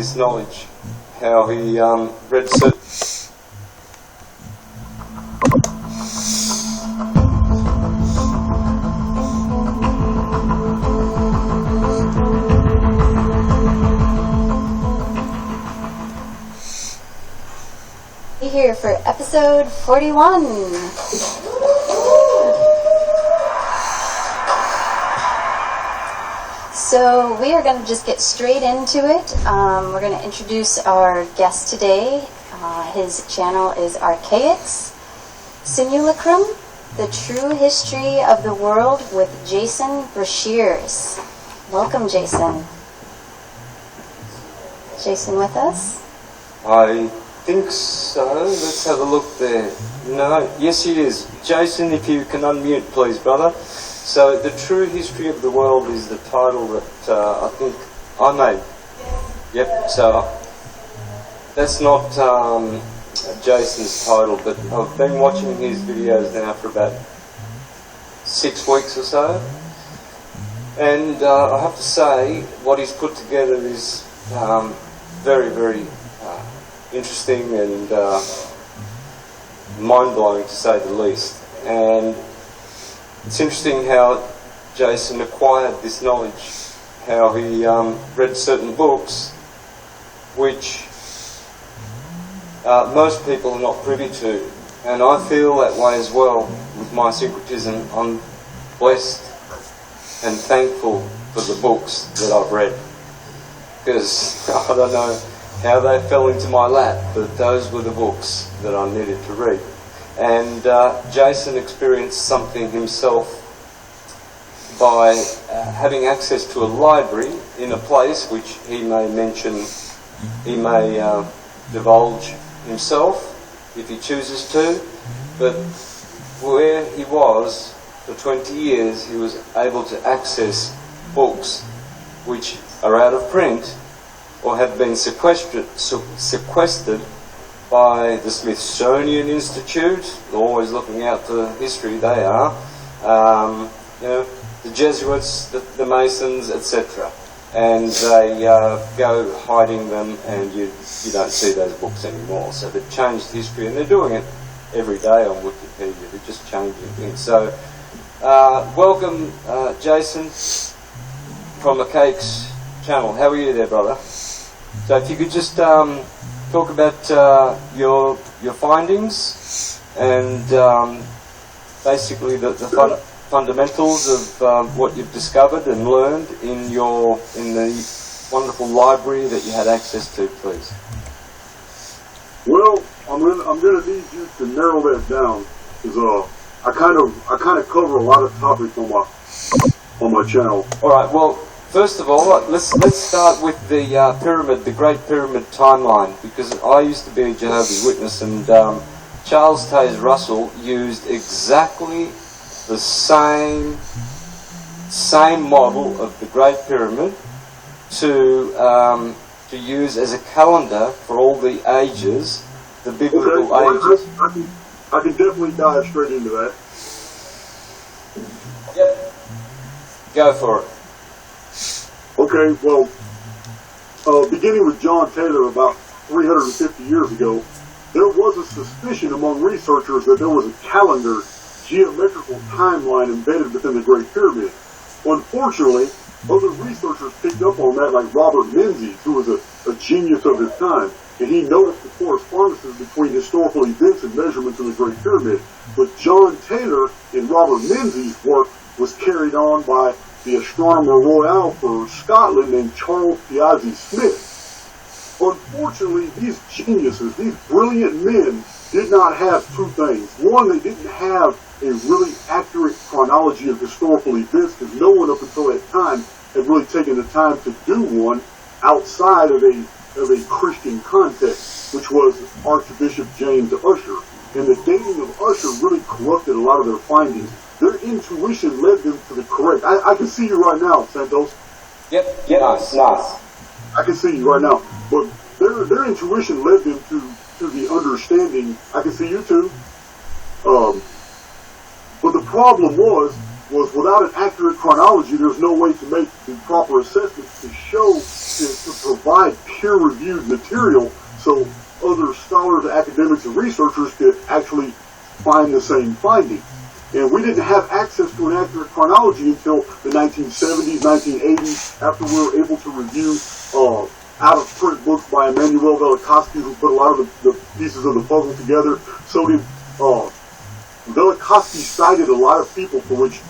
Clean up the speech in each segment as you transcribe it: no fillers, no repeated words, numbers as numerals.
this knowledge, how he read certain... Here for episode 41. So we are going to just get straight into it. We're going to introduce our guest today. His channel is Archaix Simulacrum, the true history of the world with Jason Brashears. Welcome, Jason. Jason with us? I think so. Let's have a look there. No, yes he is. Jason, if you can unmute please, brother. So, The True History of the World is the title that I think I made. Yep, so that's not Jason's title, but I've been watching his videos now for about 6 weeks or so. And I have to say, what he's put together is very, very interesting and mind-blowing, to say the least. And it's interesting how Jason acquired this knowledge, how he read certain books which most people are not privy to. And I feel that way as well with my syncretism. I'm blessed and thankful for the books that I've read, because I don't know how they fell into my lap, but those were the books that I needed to read. And Jason experienced something himself by having access to a library in a place which he may mention, he may divulge himself if he chooses to, but where he was for 20 years he was able to access books which are out of print or have been sequestered by the Smithsonian Institute, always looking out for history, they are, the Jesuits, the Masons, etc. And they go hiding them, and you don't see those books anymore. So they've changed history, and they're doing it every day on Wikipedia. They're just changing things. So welcome, Jason, from Archaix channel. How are you there, brother? So if you could just talk about your findings and basically the fundamentals of what you've discovered and learned in the wonderful library that you had access to, please. Well, I'm gonna need you to narrow that down, because I kind of cover a lot of topics on my channel. All right. Well, first of all, let's start with the pyramid, the Great Pyramid timeline, because I used to be a Jehovah's Witness, and Charles Taze Russell used exactly the same model of the Great Pyramid to use as a calendar for all the ages, the biblical ages. I can definitely dive straight into that. Yep. Go for it. Okay, well, beginning with John Taylor about 350 years ago, there was a suspicion among researchers that there was a calendar, geometrical timeline embedded within the Great Pyramid. Unfortunately, other researchers picked up on that, like Robert Menzies, who was a genius of his time, and he noticed the correspondences between historical events and measurements in the Great Pyramid. But John Taylor and Robert Menzies' work was carried on by the Astronomer Royal for Scotland named Charles Piazzi Smith. Unfortunately, these geniuses, these brilliant men, did not have two things. One, they didn't have a really accurate chronology of historical events, because no one up until that time had really taken the time to do one outside of a Christian context, which was Archbishop James Ussher. And the dating of Ussher really corrupted a lot of their findings. Their intuition led them to the correct. I can see you right now, Santos. Yep. Nice. I can see you right now. But their intuition led them to the understanding. I can see you too. But the problem was was without an accurate chronology, there's no way to make the proper assessments to show, to provide peer-reviewed material so other scholars, academics, and researchers could actually find the same finding. And we didn't have access to an accurate chronology until the 1970s, 1980s, after we were able to review out-of-print books by Emmanuel Velikovsky, who put a lot of the pieces of the puzzle together. So did Velikovsky cited a lot of people for which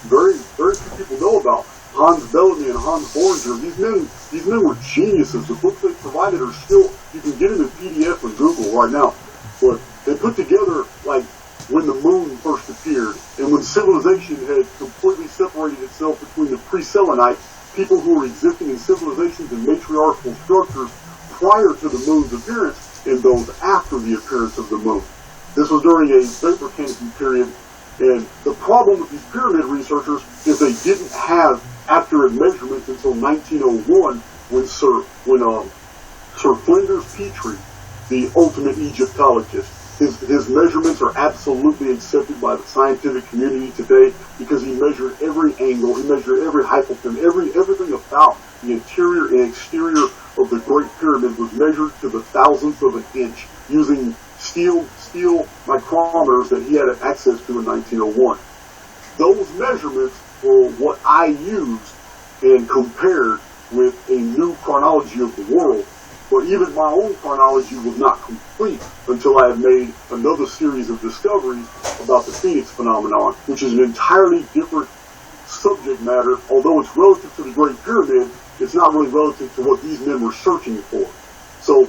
very few people know about. Hans Bellamy and Hans Boehringer. These men were geniuses. The books they provided are still, you can get them in PDF on Google right now. But they put together, like, when the moon first appeared, and when civilization had completely separated itself between the pre-Selenite, people who were existing in civilizations and matriarchal structures prior to the moon's appearance, and those after the appearance of the moon. This was during a vapor canopy period, and the problem with these pyramid researchers is they didn't have accurate measurements until 1901, when Sir Flinders Petrie, the ultimate Egyptologist, his measurements are absolutely accepted by the scientific community today because he measured every angle, he measured every hypotenuse, everything about the interior and exterior of the Great Pyramid was measured to the thousandth of an inch using steel micrometers that he had access to in 1901. Those measurements were what I used and compared with a new chronology of the world. But even my own chronology was not complete until I had made another series of discoveries about the Phoenix phenomenon, which is an entirely different subject matter. Although it's relative to the Great Pyramid, it's not really relative to what these men were searching for. So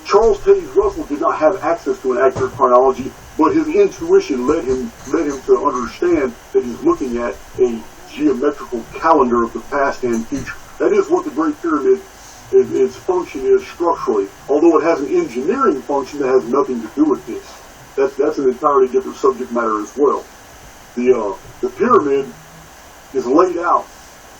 Charles Taze Russell did not have access to an accurate chronology, but his intuition led him to understand that he's looking at a geometrical calendar of the past and future. That is what the Great Pyramid, its function is structurally, although it has an engineering function that has nothing to do with this. That's an entirely different subject matter as well. The pyramid is laid out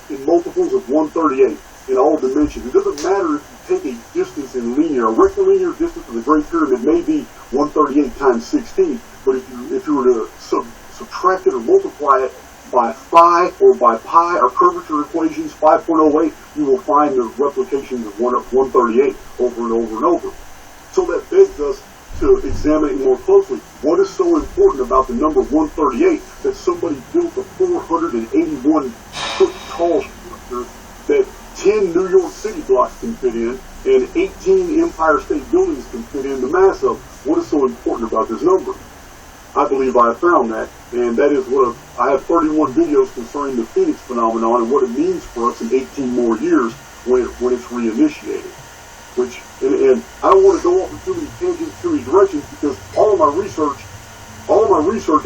in multiples of 138 in all dimensions. It doesn't matter if you take a distance in linear. A rectilinear distance of the Great Pyramid may be 138 times 16, but if you were to subtract it or multiply it by phi or by pi or curvature equations 5.08, you will find the replications of 138 over and over and over. So that begs us to examine it more closely. What is so important about the number 138 that somebody built a 481-foot tall structure that 10 New York City blocks can fit in and 18 Empire State Buildings can fit in the mass of? What is so important about this number? I believe I have found that, and that is what I have 31 videos concerning the Phoenix phenomenon and what it means for us in 18 more years when it's reinitiated. And I don't want to go off in too many tangents, too many directions, because all of my research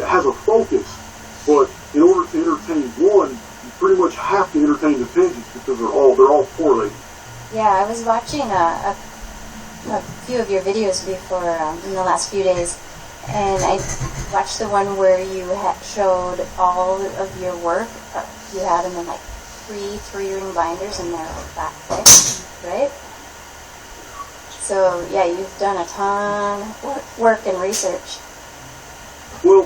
has a focus. But in order to entertain one, you pretty much have to entertain the tangents because they're all correlated. Yeah, I was watching a few of your videos before in the last few days. And I watched the one where you showed all of your work. You had them in like three-ring binders, and they're like that thick, right? So yeah, you've done a ton of work and research. Well,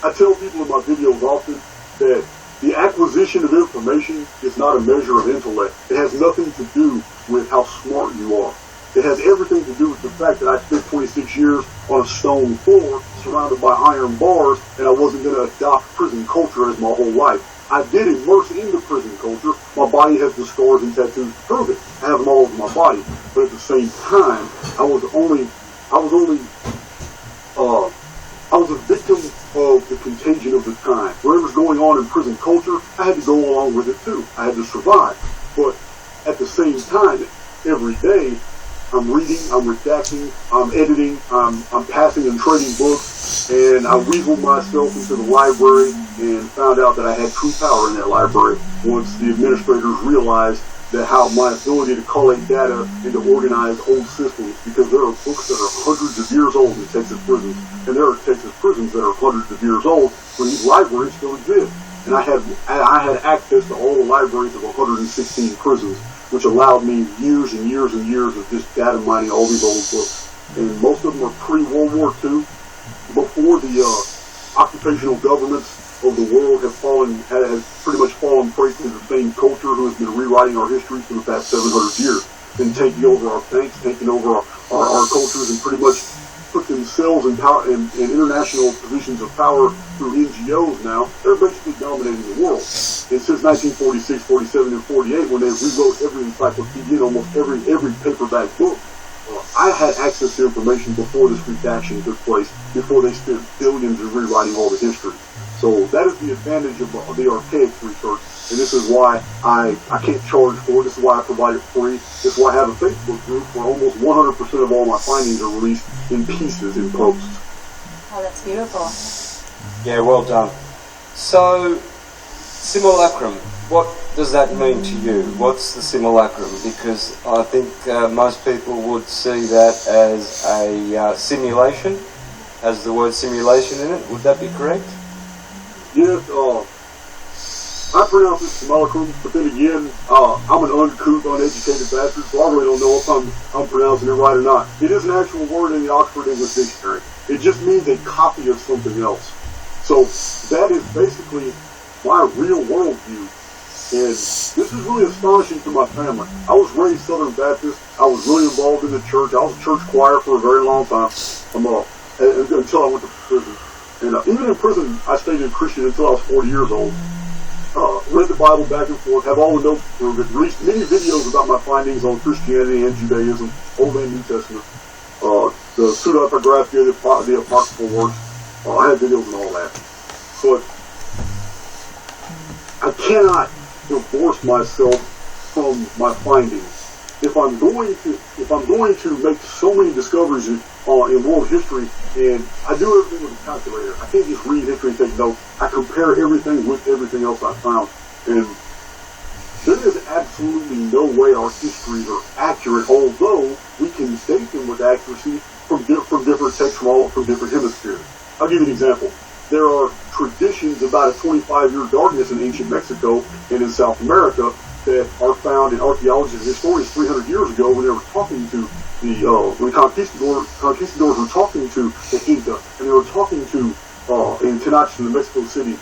I tell people in my videos often that the acquisition of information is not a measure of intellect. It has nothing to do with how smart you are. It has everything to do with the fact that I spent 26 years on a stone floor surrounded by iron bars, and I wasn't going to adopt prison culture as my whole life. I did immerse into prison culture. My body has the scars and tattoos to prove it. I have them all over my body. But at the same time, I was a victim of the contagion of the time. Whatever's going on in prison culture, I had to go along with it too. I had to survive. But at the same time, every day, I'm reading, I'm redacting, I'm editing, I'm passing and trading books, and I weaseled myself into the library and found out that I had true power in that library once the administrators realized that how my ability to collate data and to organize old systems, because there are books that are hundreds of years old in Texas prisons, and there are Texas prisons that are hundreds of years old when these libraries still exist. And I had access to all the libraries of 116 prisons, which allowed me years and years and years of just data mining all these old books. And most of them are pre-World War II, before occupational governments of the world have pretty much fallen prey to the same culture who has been rewriting our history for the past 700 years and taking over our banks, taking over our cultures, and pretty much put themselves in power in international positions of power through NGOs now. They're basically dominating the world. And since 1946, 47, and 48, when they rewrote every encyclopedia, almost every paperback book, I had access to information before this redaction took place, before they spent billions in rewriting all the history. So that is the advantage of the Archaix research, and this is why I can't charge for it. This is why I provide it free. This is why I have a Facebook group where almost 100% of all my findings are released in pieces, in posts. Oh, that's beautiful. Yeah, well done. So, simulacrum, what does that mean to you? What's the simulacrum? Because I think most people would see that as a simulation, has the word simulation in it. Would that be correct? Yes, I pronounce it simulacrum, but then again, I'm an uncouth, uneducated bastard, so I really don't know if I'm pronouncing it right or not. It is an actual word in the Oxford English Dictionary. It just means a copy of something else. So that is basically my real worldview. And this is really astonishing to my family. I was raised Southern Baptist. I was really involved in the church. I was a church choir for a very long time, until I went to prison. And even in prison, I stayed a Christian until I was 40 years old. Read the Bible back and forth, have all the notes to prove it, released many videos about my findings on Christianity and Judaism, Old and New Testament, the pseudepigraphia, the apocryphal works. I have videos and all that. But I cannot divorce myself from my findings. If I'm going to make so many discoveries in world history, and I do everything with a calculator, I can't just read history and take notes. I compare everything with everything else I found, and there is absolutely no way our histories are accurate, although we can date them with accuracy from different texts from different hemispheres. I'll give you an example. There are traditions about a 25-year darkness in ancient Mexico and in South America that are found in archaeologists and historians 300 years ago when they were talking to when conquistadors were talking to the Inca, and they were talking to in Tenochtitlan, Mexico City,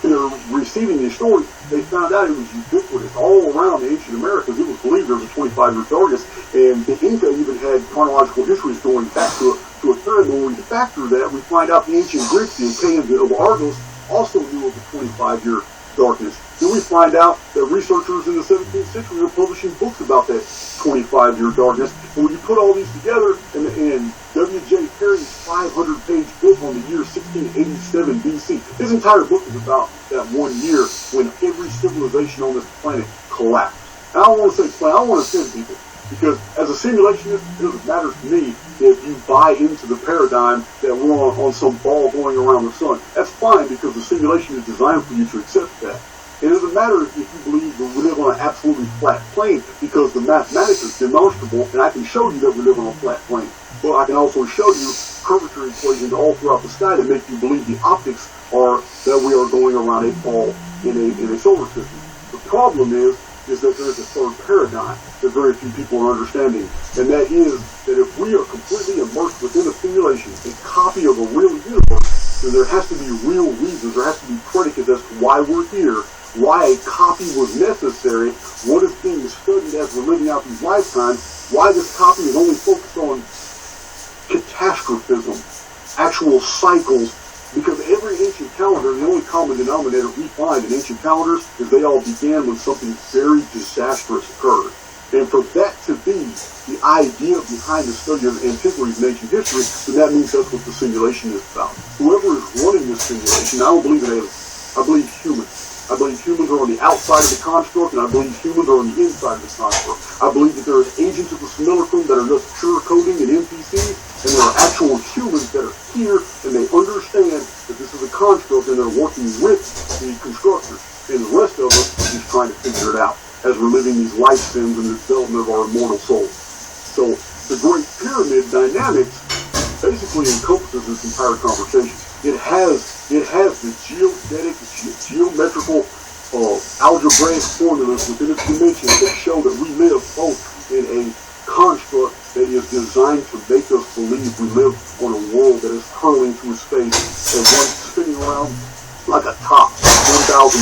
and they were receiving these stories. They found out it was ubiquitous all around the ancient Americas. It was believed there was a 25-year darkness, and the Inca even had chronological histories going back to a time. When we factor that, we find out the ancient Greeks, the Achaeans of Argos, also knew of the 25-year darkness. Then we find out that researchers in the 17th century were publishing books about that 25-year darkness. And when you put all these together, and W.J. Perry's 500-page book on the year 1687 B.C., his entire book is about that 1 year when every civilization on this planet collapsed. And I don't want to say explain, I don't want to offend people, because as a simulationist, it doesn't matter to me if you buy into the paradigm that we're on some ball going around the sun. That's fine, because the simulation is designed for you to accept that. It doesn't matter if you believe that we live on an absolutely flat plane, because the mathematics is demonstrable, and I can show you that we live on a flat plane. But I can also show you curvature equations all throughout the sky that make you believe the optics are that we are going around a ball in a solar system. The problem is that there is a third paradigm that very few people are understanding, and that is that if we are completely immersed within a simulation, a copy of a real universe, then there has to be real reasons, there has to be predicates as to why we're here, why a copy was necessary, what is being studied as we're living out these lifetimes, why this copy is only focused on catastrophism, actual cycles, because every ancient calendar, the only common denominator we find in ancient calendars is they all began when something very disastrous occurred. And for that to be the idea behind the study of antiquities and ancient history, then that means that's what the simulation is about. Whoever is running this simulation, I don't believe in aliens. I believe humans. I believe humans are on the outside of the construct, and I believe humans are on the inside of the construct. I believe that there are agents of the simulacrum that are just pure coding and NPCs, and there are actual humans that are here, and they understand that this is a construct, and they're working with the constructors. And the rest of us are just trying to figure it out as we're living these life sims and the development of our immortal souls. So the Great Pyramid dynamics basically encompasses this entire conversation. It has the geodetic, geometrical, algebraic formulas within its dimensions that show that we live both in a construct that is designed to make us believe we live on a world that is hurling through space and one spinning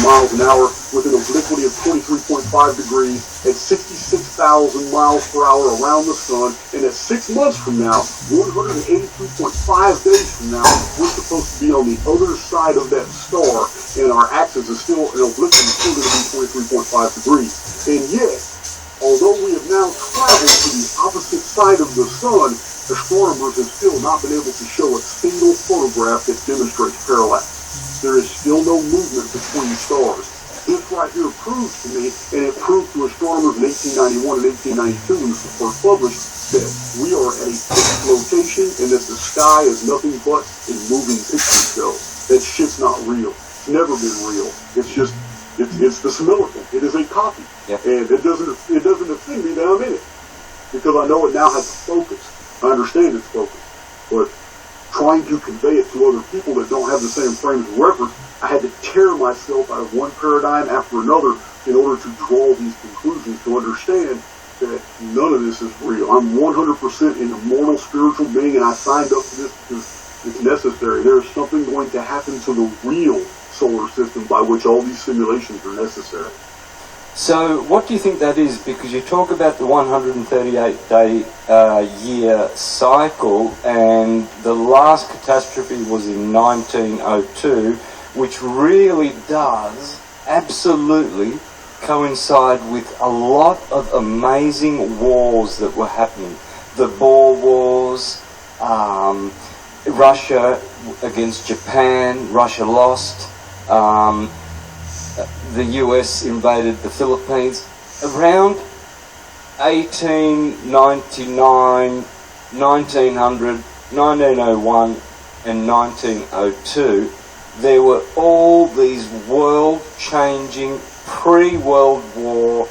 miles an hour with an obliquity of 23.5 degrees at 66,000 miles per hour around the sun. And at 6 months from now, 182.5 days from now, we're supposed to be on the other side of that star, and our axis is still, an obliquity is still going to be 23.5 degrees. And yet, although we have now traveled to the opposite side of the sun, astronomers have still not been able to show a single photograph that demonstrates parallax. There is still no movement between stars. This right here proves to me, and it proved to astronomers in 1891 and 1892 when this was first published, that we are at a fixed location and that the sky is nothing but a moving picture show. That shit's not real. It's never been real. It's just, it's the simulacrum. It is a copy. Yep. And it doesn't offend me that I'm in it. Because I know it now has focus. I understand its focus. But trying to convey it to other people that don't have the same frames of reference, I had to tear myself out of one paradigm after another in order to draw these conclusions to understand that none of this is real. I'm 100% an immortal spiritual being, and I signed up for this because it's necessary. There is something going to happen to the real solar system by which all these simulations are necessary. So what do you think that is? Because you talk about the 138-day year cycle, and the last catastrophe was in 1902, which really does absolutely coincide with a lot of amazing wars that were happening. The Boer Wars, Russia against Japan, Russia lost. The US invaded the Philippines. Around 1899, 1900, 1901 and 1902, there were all these world-changing pre-World War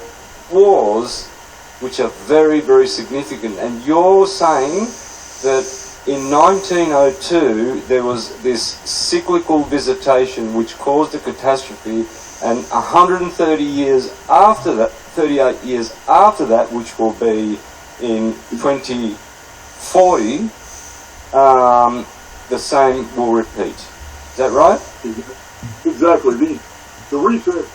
wars which are very, very significant. And you're saying that in 1902 there was this cyclical visitation which caused a catastrophe, and 130 years after that, 38 years after that, which will be in 2040, the same will repeat. Is that right? Exactly. The reset,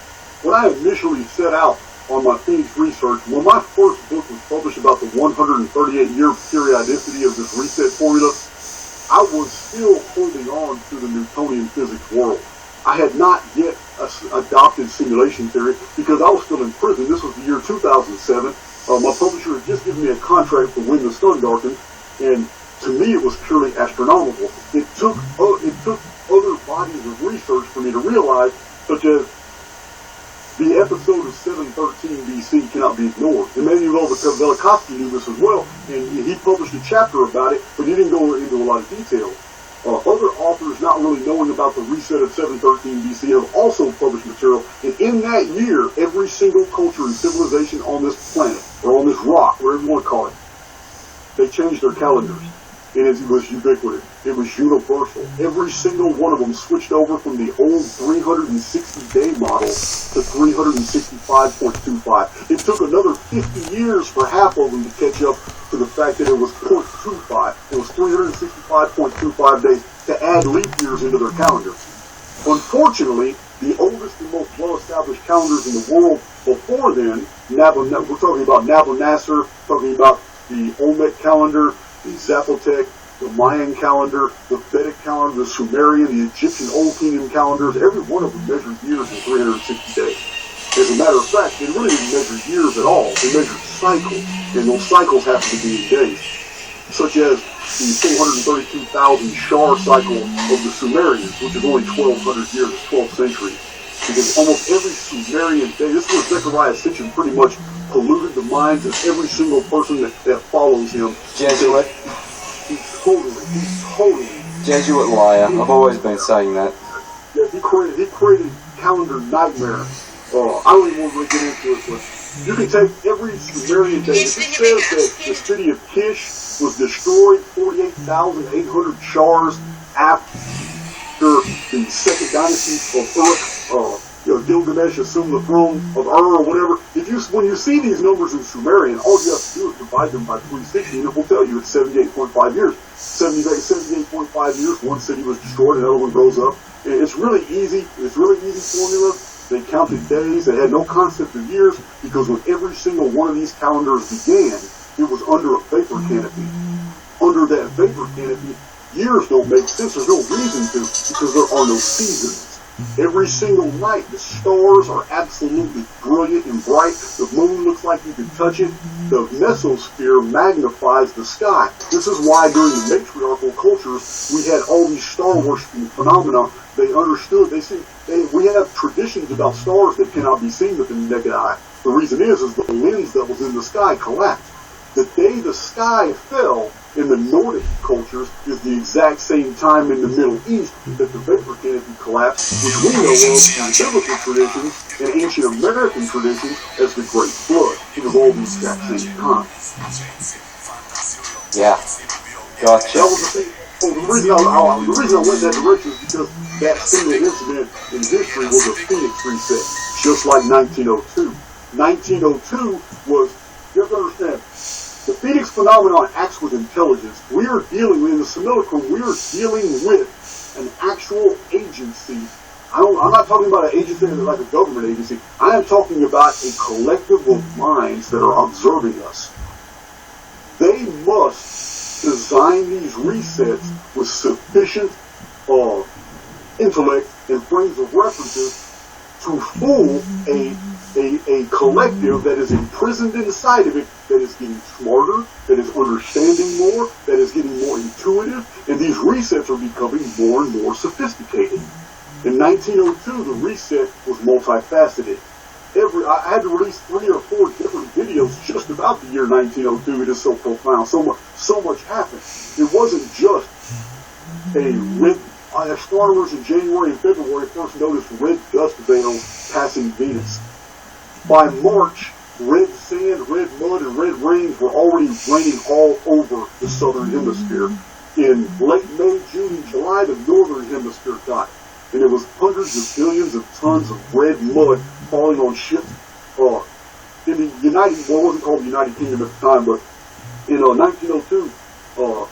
when I initially set out on my Phoenix research, when my first book was published about the 138-year periodicity of this reset formula, I was still holding on to the Newtonian physics world. I had not yet adopted simulation theory because I was still in prison. This was the year 2007. My publisher had just given me a contract for When the Sun Darkens, and to me it was purely astronomical. It took other bodies of research for me to realize, such as the episode of 713 BC cannot be ignored. Emanuel Velikovsky knew this as well, and he published a chapter about it, but he didn't go into a lot of detail. Other authors not really knowing about the reset of 713 BC have also published material, and in that year, every single culture and civilization on this planet, or on this rock, whatever you want to call it, they changed their calendars, and it was ubiquitous. It was universal. Every single one of them switched over from the old 360-day model to 365.25. It took another 50 years for half of them to catch up to the fact that it was 0.25. It was 365.25 days to add leap years into their calendars. Unfortunately, the oldest and most well-established calendars in the world before then, we're talking about Nabonidus, talking about the Olmec calendar, the Zapotec, the Mayan calendar, the Vedic calendar, the Sumerian, the Egyptian Old Kingdom calendars, every one of them measured years in 360 days. As a matter of fact, they really didn't measure years at all. They measured cycles, and those cycles happen to be in days, such as the 432,000 Shar cycle of the Sumerians, which is only 1,200 years, it's 12th century. Because almost every Sumerian day, this is where Zechariah Sitchin pretty much polluted the minds of every single person that follows him. Jesuit. He's totally. Jesuit liar. I've always been saying that. Yeah, he created calendar nightmare. I don't even want to get into it, but you can take every Sumerian day. It says that the city of Kish was destroyed 48,800 Shars after the second dynasty of Uruk. Gilgamesh assumed the throne of Ur or whatever. When you see these numbers in Sumerian, all you have to do is divide them by 360, and it will tell you it's 78.5 years. 78.5 years, one city was destroyed, another one rose up. And it's really easy. It's really easy formula. They counted days. They had no concept of years, because when every single one of these calendars began, it was under a vapor canopy. Under that vapor canopy, years don't make sense. There's no reason to, because there are no seasons. Every single night, the stars are absolutely brilliant and bright. The moon looks like you can touch it. The mesosphere magnifies the sky. This is why during the matriarchal cultures, we had all these star worshiping phenomena. They understood. We have traditions about stars that cannot be seen with the naked eye. The reason is the lens that was in the sky collapsed. The day the sky fell in the Nordic cultures is the exact same time in the Middle East that the vapor canopy collapsed, which we know of in biblical traditions and ancient American traditions as the Great Flood. It was all the exact same time. Yeah. Gotcha. That was the thing. The reason I went that direction is because that single incident in history was a Phoenix reset, just like 1902. 1902 was, you have to understand, the Phoenix phenomenon acts with intelligence. We are dealing, in the simulacrum, we are dealing with an actual agency. I'm not talking about an agency like a government agency. I am talking about a collective of minds that are observing us. They must design these resets with sufficient intellect and frames of references to fool a collective that is imprisoned inside of it, that is getting smarter, that is understanding more, that is getting more intuitive, and these resets are becoming more and more sophisticated. In 1902, the reset was multifaceted. I had to release 3 or 4 different videos just about the year 1902. It is so profound. So much happened. It wasn't just a red. Astronomers in January and February first noticed red dust veils passing Venus. By March, red sand, red mud, and red rains were already raining all over the southern hemisphere. In late May, June, and July, the northern hemisphere got it. And there was hundreds of billions of tons of red mud falling on ships. In the it wasn't called the United Kingdom at the time, but in 1902,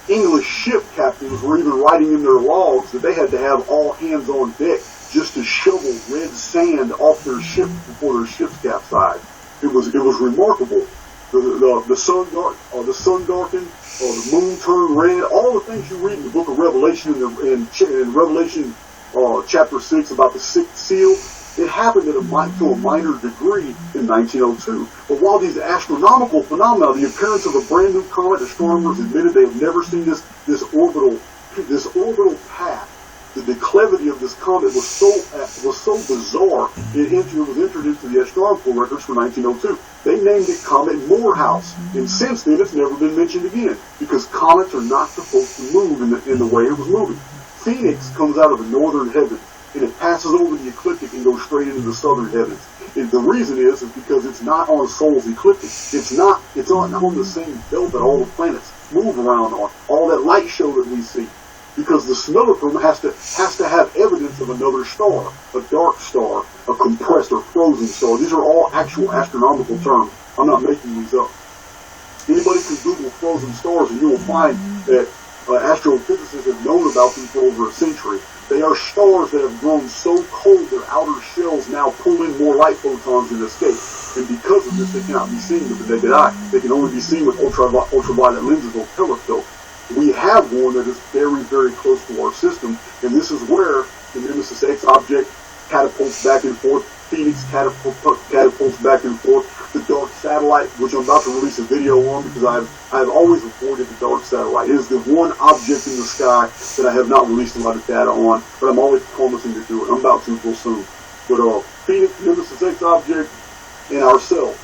English ship captains were even writing in their logs that they had to have all hands on deck just to shovel red sand off their ship before their ships capsized. It was remarkable. The sun darkened, the moon turned red. All the things you read in the book of Revelation in Revelation chapter 6 about the sixth seal, it happened to a minor degree in 1902. But while these astronomical phenomena, the appearance of a brand new comet, astronomers admitted they have never seen this orbital path. The declivity of this comet was so bizarre, it was entered into the astronomical records for 1902. They named it Comet Morehouse, and since then it's never been mentioned again, because comets are not supposed to move in the way it was moving. Phoenix comes out of the northern heavens, and it passes over the ecliptic and goes straight into the southern heavens. And the reason is because it's not on Sol's ecliptic. It's on the same belt that all the planets move around on. All that light show that we see. Because the simulacrum has to have evidence of another star, a dark star, a compressed or frozen star. These are all actual astronomical terms. I'm not making these up. Anybody can Google frozen stars and you will find that astrophysicists have known about them for over a century. They are stars that have grown so cold their outer shells now pull in more light photons than escape. And because of this, they cannot be seen with the naked eye. They can only be seen with ultraviolet lenses or telescopes. We have one that is very, very close to our system, and this is where the Nemesis X object catapults back and forth, Phoenix catapults back and forth, the dark satellite, which I'm about to release a video on because I've always avoided the dark satellite. It is the one object in the sky that I have not released a lot of data on, but I'm always promising to do it. I'm about to real soon. But Phoenix, Nemesis X object, and ourselves.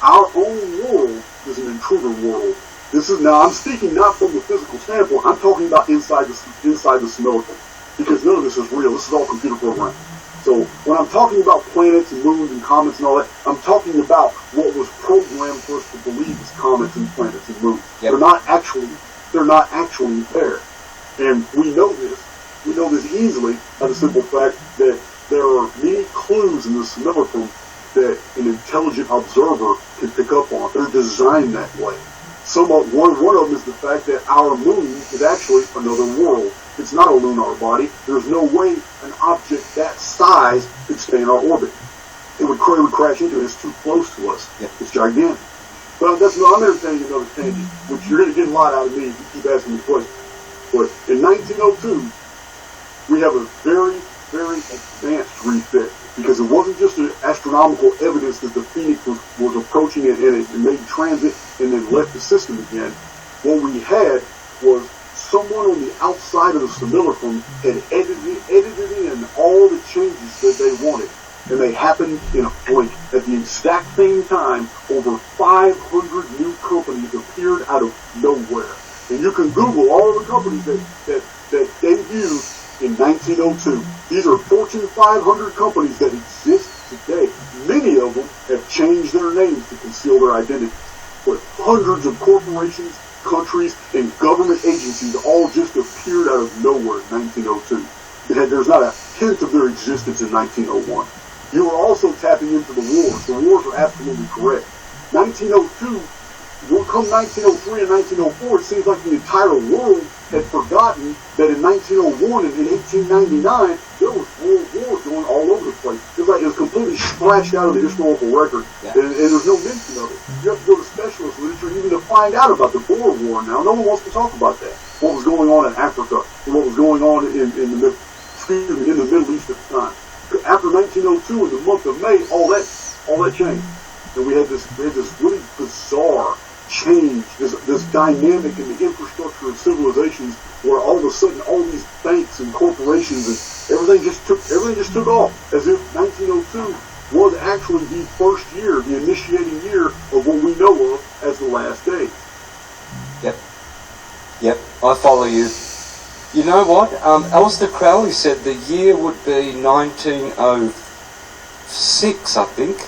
Our own world is an intruder world. Now I'm speaking not from the physical standpoint, I'm talking about inside the simulacrum. Because none of this is real, this is all computer programmed. So when I'm talking about planets and moons and comets and all that, I'm talking about what was programmed for us to believe as comets and planets and moons. Yep. They're not actually there. And we know this. We know this easily by the simple fact that there are many clues in the simulacrum that an intelligent observer can pick up on. They're designed that way. One of them is the fact that our moon is actually another world. It's not a lunar body. There's no way an object that size could stay in our orbit. It would crash into it. It's too close to us. Yeah. It's gigantic. Well, that's what I'm entertaining another tangent, which you're going to get a lot out of me if you keep asking me questions. But in 1902, we have a very, very advanced refit, because it wasn't just an astronomical evidence that the Phoenix was approaching it and it made transit and then left the system again. What we had was someone on the outside of the simulacrum had edited in all the changes that they wanted. And they happened in a blink. At the exact same time, over 500 new companies appeared out of nowhere. And you can Google all the companies that debuted in 1902. These are Fortune 500 companies that exist today. Many of them have changed their names to conceal their identities. But hundreds of corporations, countries, and government agencies all just appeared out of nowhere in 1902. There's not a hint of their existence in 1901. You were also tapping into the wars. The wars are absolutely correct. 1902, come 1903 and 1904, it seems like the entire world had forgotten that in 1901 and in 1899, there was world wars going all over the place. It was completely scratched out of the historical record, and there's no mention of it. You have to go to specialist literature even to find out about the Boer War now. No one wants to talk about that. What was going on in Africa, and what was going on in the Middle East at the time. After 1902, in the month of May, all that changed, and we had this really bizarre change, this dynamic in the infrastructure of civilizations, where all of a sudden all these banks and corporations and everything just took off, as if 1902 was actually the first year, the initiating year of what we know of as the last days. Yep, I follow you. You know what? Aleister Crowley said the year would be 1906, I think.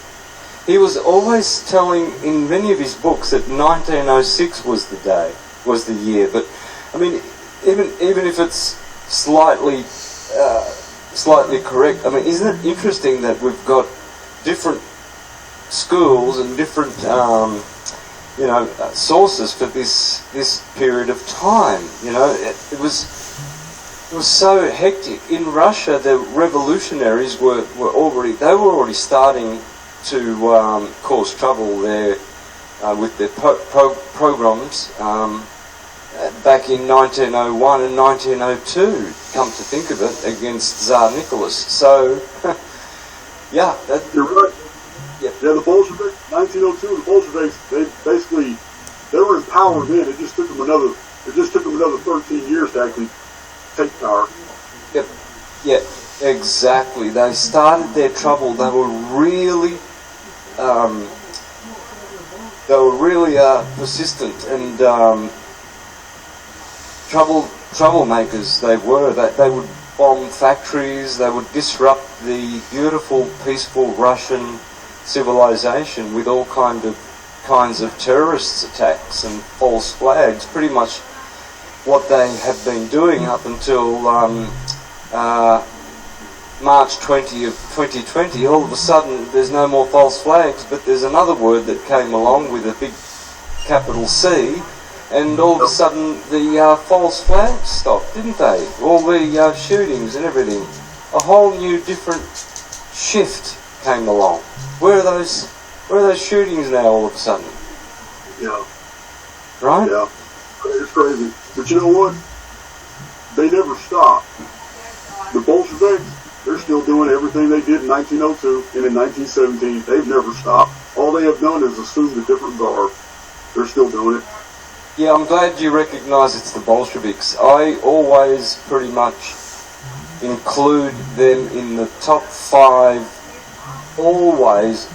He was always telling in many of his books that 1906 was the year. But I mean, even if it's slightly correct, I mean, isn't it interesting that we've got different schools and different sources for this period of time? You know, it was so hectic. In Russia, the revolutionaries were already starting to cause trouble there with their pogroms back in 1901 and 1902, come to think of it, against Tsar Nicholas. So, yeah. You're right. Yep. Yeah, the Bolsheviks, 1902, the Bolsheviks, they were in power then. It just took them another 13 years to actually take power. Yep. Yeah, exactly. They started their trouble. They were really persistent and troublemakers. They would bomb factories. They would disrupt the beautiful, peaceful Russian civilization with all kinds of terrorist attacks and false flags. Pretty much what they have been doing up until March 20 of 2020. All of a sudden there's no more false flags, but there's another word that came along with a big capital C, and all of a sudden the false flags stopped, didn't they? All the shootings and everything. A whole new different shift came along. Where are those shootings now all of a sudden? Yeah. Right? Yeah. It's crazy. But you know what? They never stopped. The Bolsheviks, they're still doing everything they did in 1902 and in 1917. They've never stopped. All they have done is assumed a different garb. They're still doing it. Yeah, I'm glad you recognise it's the Bolsheviks. I always pretty much include them in the top 5, always,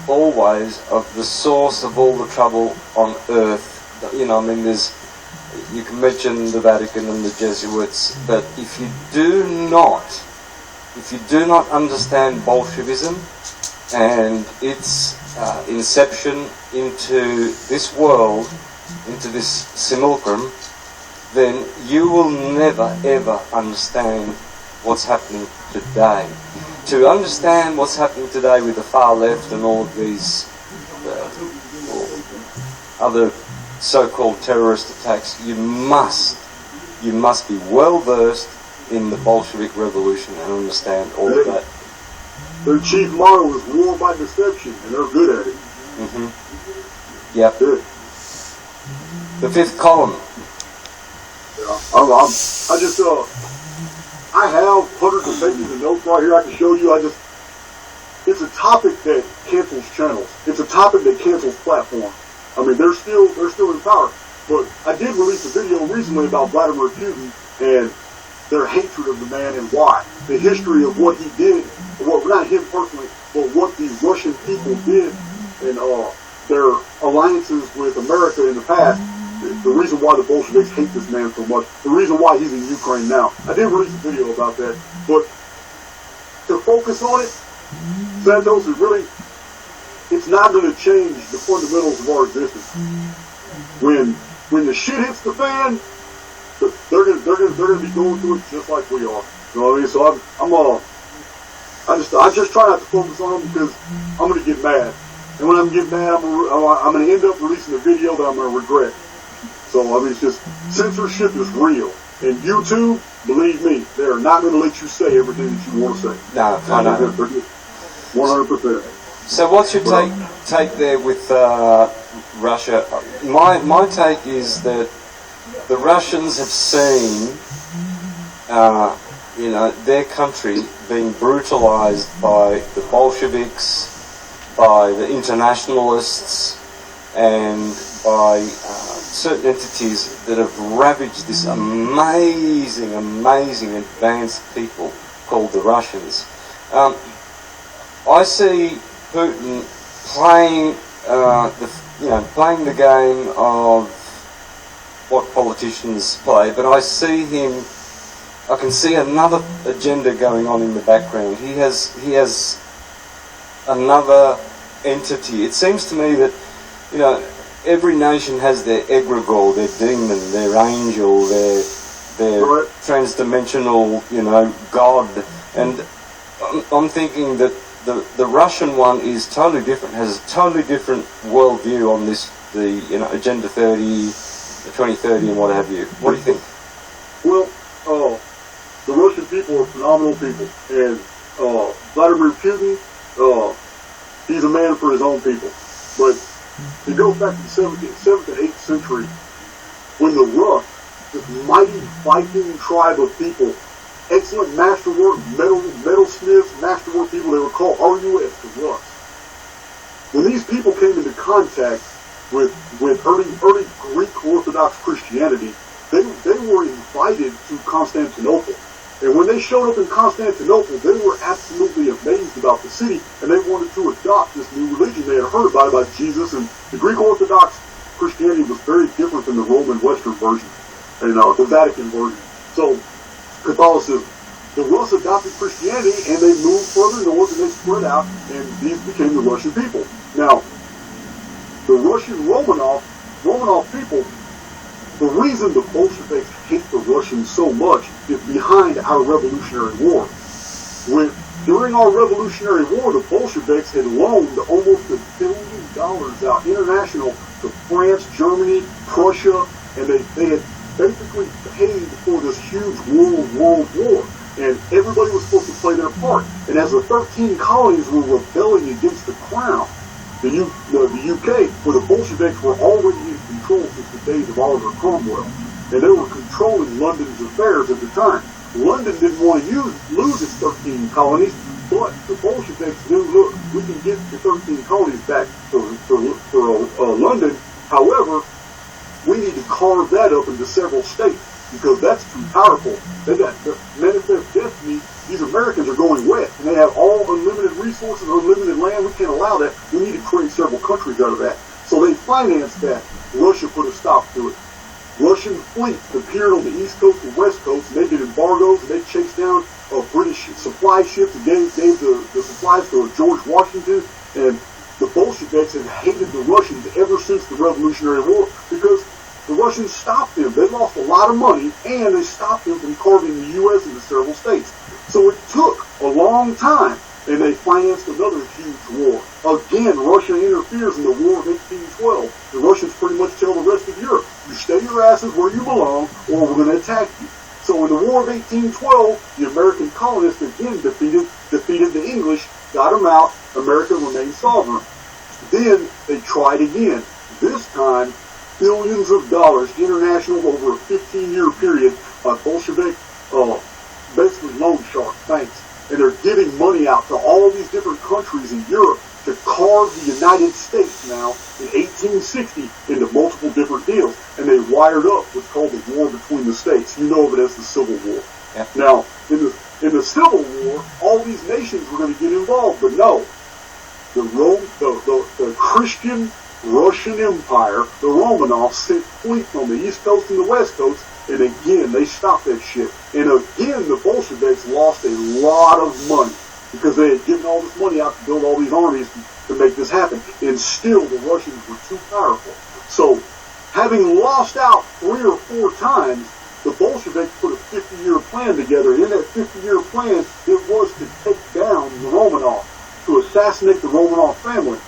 of the source of all the trouble on earth. You know, I mean, you can mention the Vatican and the Jesuits, but if you do not understand Bolshevism and its inception into this world, into this simulacrum, then you will never ever understand what's happening today. To understand what's happening today with the far left and all of these other so-called terrorist attacks, you must be well versed in the Bolshevik Revolution and understand all of that. Their chief motto is war by deception, and they're good at it. Mm-hmm. Yep. Good. The fifth column. Yeah. I have hundreds of pages of notes right here I can show you. It's a topic that cancels channels. It's a topic that cancels platforms. I mean, they're still in power. But I did release a video recently about Vladimir Putin and their hatred of the man and why. The history of what he did, well, not him personally, but what the Russian people did and their alliances with America in the past. The reason why the Bolsheviks hate this man so much. The reason why he's in Ukraine now. I did release a video about that. But to focus on it, Santos, is really, it's not going to change the fundamentals of our existence. When the shit hits the fan, they're gonna be going through it just like we are. You know what I mean? So I just try not to focus on them because I'm gonna get mad, and when I'm getting mad, I'm gonna end up releasing a video that I'm gonna regret. So I mean, it's just censorship is real, and YouTube, believe me, they are not gonna let you say everything that you want to say. No, I know. 100%. So what's your take there with Russia? My take is that the Russians have seen, their country being brutalized by the Bolsheviks, by the internationalists, and by certain entities that have ravaged this amazing advanced people called the Russians. I see Putin playing the game of what politicians play, but I can see another agenda going on in the background. He has another entity. It seems to me that, every nation has their egregore, their demon, their angel, their transdimensional, God, and I'm thinking that the Russian one is totally different, has a totally different worldview on this, Agenda 30, the 2030 and what have you. What do you think? Well, the Russian people are phenomenal people, and Vladimir Putin, he's a man for his own people. But it goes back to the 7th and 8th century, when the Rus, this mighty Viking tribe of people, excellent masterwork, metalsmiths, masterwork people, they were called RUS, the Rus. When these people came into contact with early Greek Orthodox Christianity, they were invited to Constantinople. And when they showed up in Constantinople, they were absolutely amazed about the city, and they wanted to adopt this new religion. They had heard about Jesus, and the Greek Orthodox Christianity was very different than the Roman Western version, and the Vatican version. So, Catholicism. The Rus adopted Christianity, and they moved further north, and they spread out, and these became the Russian people. Now, the Russian Romanov people, the reason the Bolsheviks hate the Russians so much is behind our Revolutionary War. During our Revolutionary War, the Bolsheviks had loaned almost $1 billion out international to France, Germany, Prussia, and they had basically paid for this huge world war. And everybody was supposed to play their part. And as the 13 colonies were rebelling against the crown, the UK, where the Bolsheviks were already in control since the days of Oliver Cromwell, and they were controlling London's affairs at the time. London didn't want to lose its 13 colonies, but the Bolsheviks knew, look, we can get the 13 colonies back for London. However, we need to carve that up into several states, because that's too powerful. They got the manifest destiny. These Americans are going west, and they have all unlimited resources, unlimited land. We can't allow that. We need to create several countries out of that. So they financed that. Russia put a stop to it. Russian fleets appeared on the east coast and west coast, and they did embargoes, and they chased down British supply ships and gave the supplies to George Washington. And the Bolsheviks have hated the Russians ever since the Revolutionary War, because the Russians stopped them. They lost a lot of money, and they stopped them from carving the U.S. into several states. So it took a long time, and they financed another huge war. Again, Russia interferes in the War of 1812. The Russians pretty much tell the rest of Europe, you stay your asses where you belong, or we're going to attack you. So in the War of 1812, the American colonists again defeated the English, got them out, America remained sovereign. Then they tried again. This time, billions of dollars, international, over a 15-year period, by Bolshevik, basically loan shark banks. And they're giving money out to all these different countries in Europe to carve the United States now in 1860 into multiple different deals. And they wired up what's called the War Between the States. You know of it as the Civil War. Yeah. Now, in the Civil War, all these nations were going to get involved, but no. The Christian Russian Empire, the Romanovs, sent fleets on the East Coast and the West Coast, and again, they stopped that shit. And again, the Bolsheviks lost a lot of money because they had given all this money out to build all these armies to make this happen. And still, the Russians were too powerful. So, having lost out 3 or 4 times, the Bolsheviks put a 50-year plan together. And in that 50-year plan, it was to take down the Romanovs, to assassinate the Romanov family,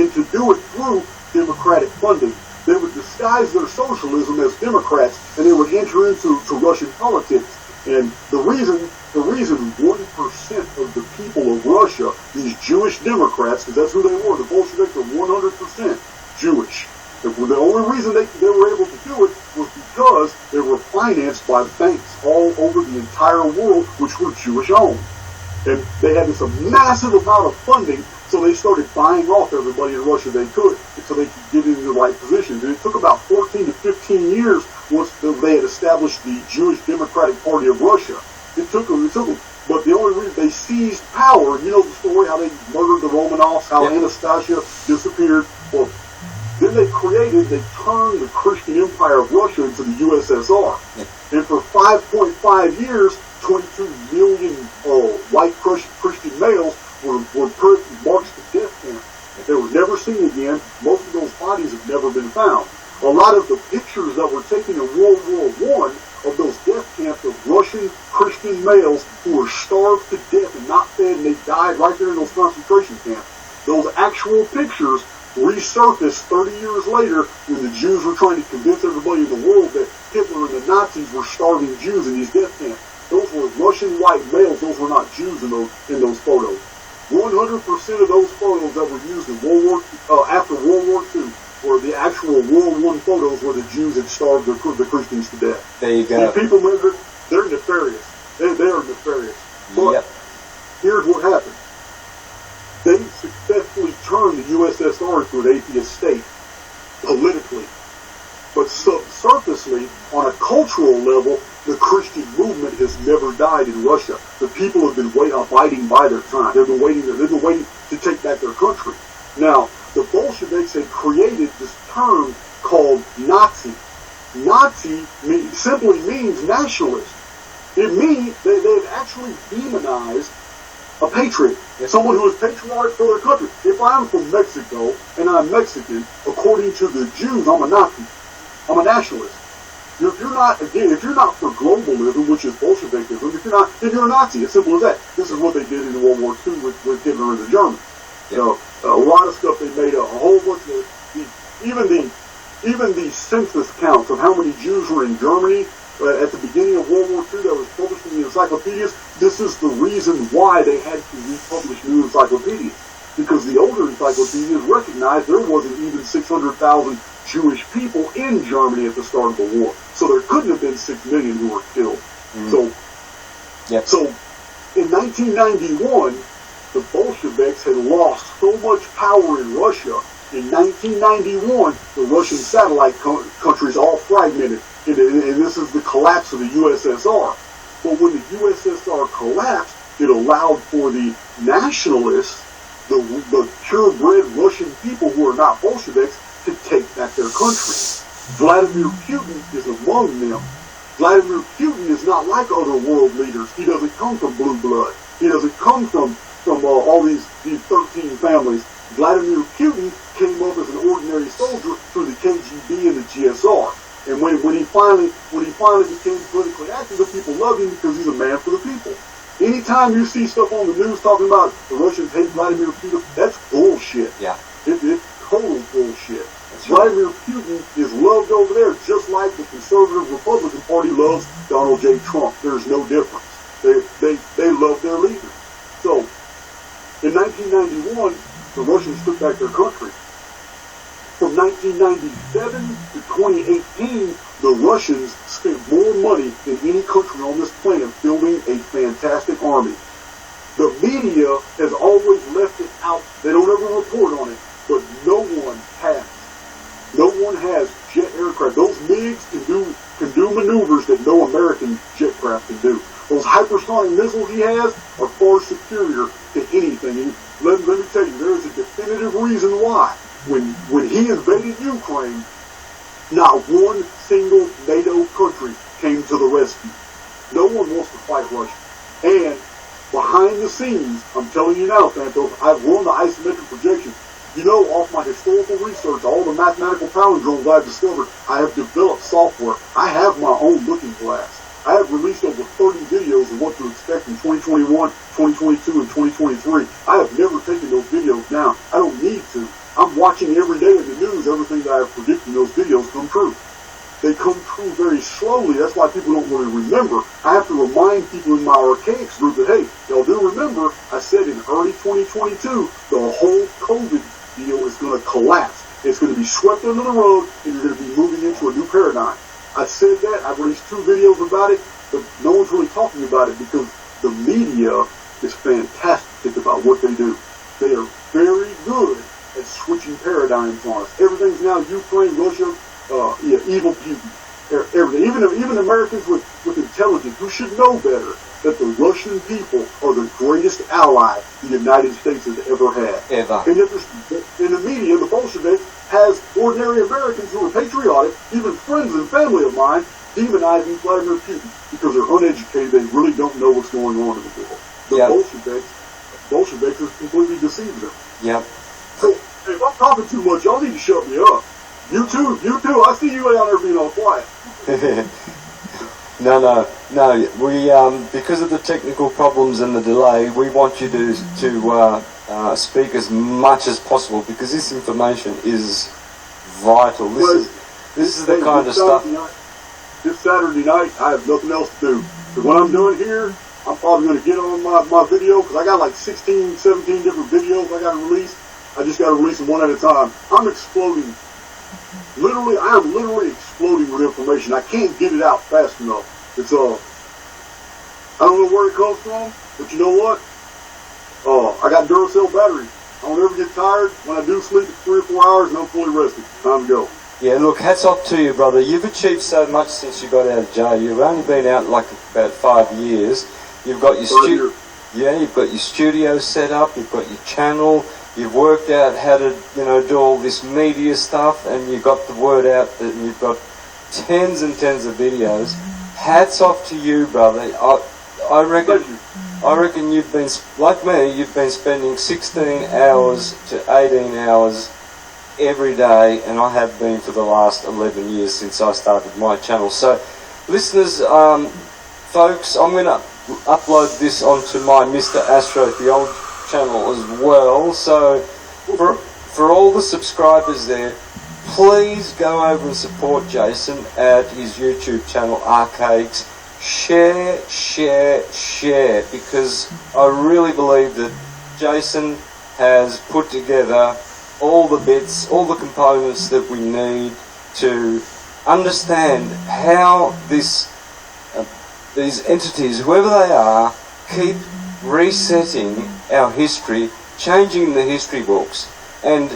and to do it through democratic funding. They would disguise their socialism as Democrats, and they would enter into Russian politics. And the reason 1% of the people of Russia, these Jewish Democrats, because that's who they were, the Bolsheviks are 100% Jewish. The only reason they were able to do it was because they were financed by banks all over the entire world, which were Jewish owned. And they had this massive amount of funding, so they started buying off everybody in Russia they could, so they could get into the right positions. And it took about 14 to 15 years once they had established the Jewish Democratic Party of Russia. It took them, but the only reason they seized power, you know the story, how they murdered the Romanovs, how Anastasia disappeared. Well, then they turned the Christian Empire of Russia into the USSR. And for 5.5 years, 22 million white Christian males were marched to death camp. They were never seen again. Most of those bodies have never been found. A lot of the pictures that were taken in World War I of those death camps of Russian Christian males who were starved to death and not fed, and they died right there in those concentration camps. Those actual pictures resurfaced 30 years later when the Jews were trying to convince everybody in the world that Hitler and the Nazis were starving Jews in these death camps. Those were Russian white males. Those were not Jews in those photos. 100% of those photos that were used in after World War II were the actual World War I photos where the Jews had starved the Christians to death. There you go. And people, they're nefarious. They are nefarious. But here's what happened. They successfully turned the USSR into an atheist state, politically. But subsurfacely, on a cultural level, the Christian movement has never died in Russia. The people have been abiding by their time. They've been waiting to take back their country. Now, the Bolsheviks had created this term called Nazi. Nazi simply means nationalist. It means they've actually demonized a patriot, someone who is patriotic for their country. If I'm from Mexico and I'm Mexican, according to the Jews, I'm a Nazi. I'm a nationalist. If you're not for globalism, which is Bolshevikism, then you're a Nazi. As simple as that. This is what they did in World War II with Hitler and the Germans. You know, a lot of stuff they made up. A whole bunch of even the census counts of how many Jews were in Germany at the beginning of World War II that was published in the encyclopedias. This is the reason why they had to republish new encyclopedias, because the older encyclopedias recognized there wasn't even 600,000 Jewish people in Germany at the start of the war. So there couldn't have been 6 million who were killed. So in 1991, the Bolsheviks had lost so much power in Russia. In 1991, the Russian satellite countries all fragmented. And this is the collapse of the USSR. But when the USSR collapsed, it allowed for the nationalists, the purebred Russian people who are not Bolsheviks, to take back their country. Vladimir Putin is among them. Vladimir Putin is not like other world leaders. He doesn't come from blue blood. He doesn't come from all these 13 families. Vladimir Putin came up as an ordinary soldier through the KGB and the GSR. And when he finally became politically active, the people love him because he's a man for the people. Anytime you see stuff on the news talking about the Russians hate Vladimir Putin, that's bullshit. Yeah. It's total bullshit. Vladimir Putin is loved over there just like the conservative Republican Party loves Donald J. Trump. There's no difference. They love their leader. So, in 1991, the Russians took back their country. From 1997 to 2018, the Russians spent more money than any country on this planet building a fantastic army. The media has always left it out. They don't ever report on it, but no one has. No one has jet aircraft. Those MiGs can do maneuvers that no American jetcraft can do. Those hypersonic missiles he has are far superior to anything. And let me tell you, there is a definitive reason why. When he invaded Ukraine, not one single NATO country came to the rescue. No one wants to fight Russia. And behind the scenes, I'm telling you now, Santos, I've run the isometric projection. You know, off my historical research, all the mathematical palindromes I've discovered, I have developed software. I have my own looking glass. I have released over 30 videos of what to expect in 2021, 2022, and 2023. I have never taken those videos down. I don't need to. I'm watching every day in the news, everything that I have predicted in those videos come true. They come true very slowly. That's why people don't really remember. I have to remind people in my Archaix group that, hey, y'all do remember, I said in early 2022, the whole COVID deal is going to collapse. It's going to be swept under the rug, and you're going to be moving into a new paradigm. I said that. I've released 2 videos about it, but no one's really talking about it because the media is fantastic about what they do. They are very good at switching paradigms on us. Everything's now Ukraine, Russia, evil Putin. Everything. Even Americans with intelligence who should know better that the Russian people are the greatest ally the United States has ever had. Ever. And yet in the media, the Bolsheviks has ordinary Americans who are patriotic, even friends and family of mine, demonizing Vladimir Putin because they're uneducated. They really don't know what's going on in the world. The Bolsheviks has completely deceived them. Yep. Hey, if I'm talking too much, y'all need to shut me up. You too. I see you out there being all quiet. No. We because of the technical problems and the delay, we want you to speak as much as possible because this information is vital. This is the kind of stuff. This Saturday night, I have nothing else to do. So what I'm doing here, I'm probably going to get on my video because I got like 16, 17 different videos I got to release. I just got to release them one at a time. I'm exploding. I am literally exploding with information. I can't get it out fast enough. It's I don't know where it comes from, but you know what? I got Duracell batteries. I don't ever get tired. When I do sleep, it's 3 or 4 hours and I'm fully rested. Time to go. Yeah, look, hats off to you, brother. You've achieved so much since you got out of jail. You've only been out like about 5 years. You've got your you've got your studio set up. You've got your channel. You've worked out how to, do all this media stuff, and you got the word out that you've got tens and tens of videos. Hats off to you, brother. I reckon you've been, like me, you've been spending 16 hours to 18 hours every day, and I have been for the last 11 years since I started my channel. So, listeners, folks, I'm going to upload this onto my Mr. Astrotheology channel as well. So, for all the subscribers there, please go over and support Jason at his YouTube channel, Archaix. Share, because I really believe that Jason has put together all the bits, all the components that we need to understand how these entities, whoever they are, keep resetting our history, changing the history books. And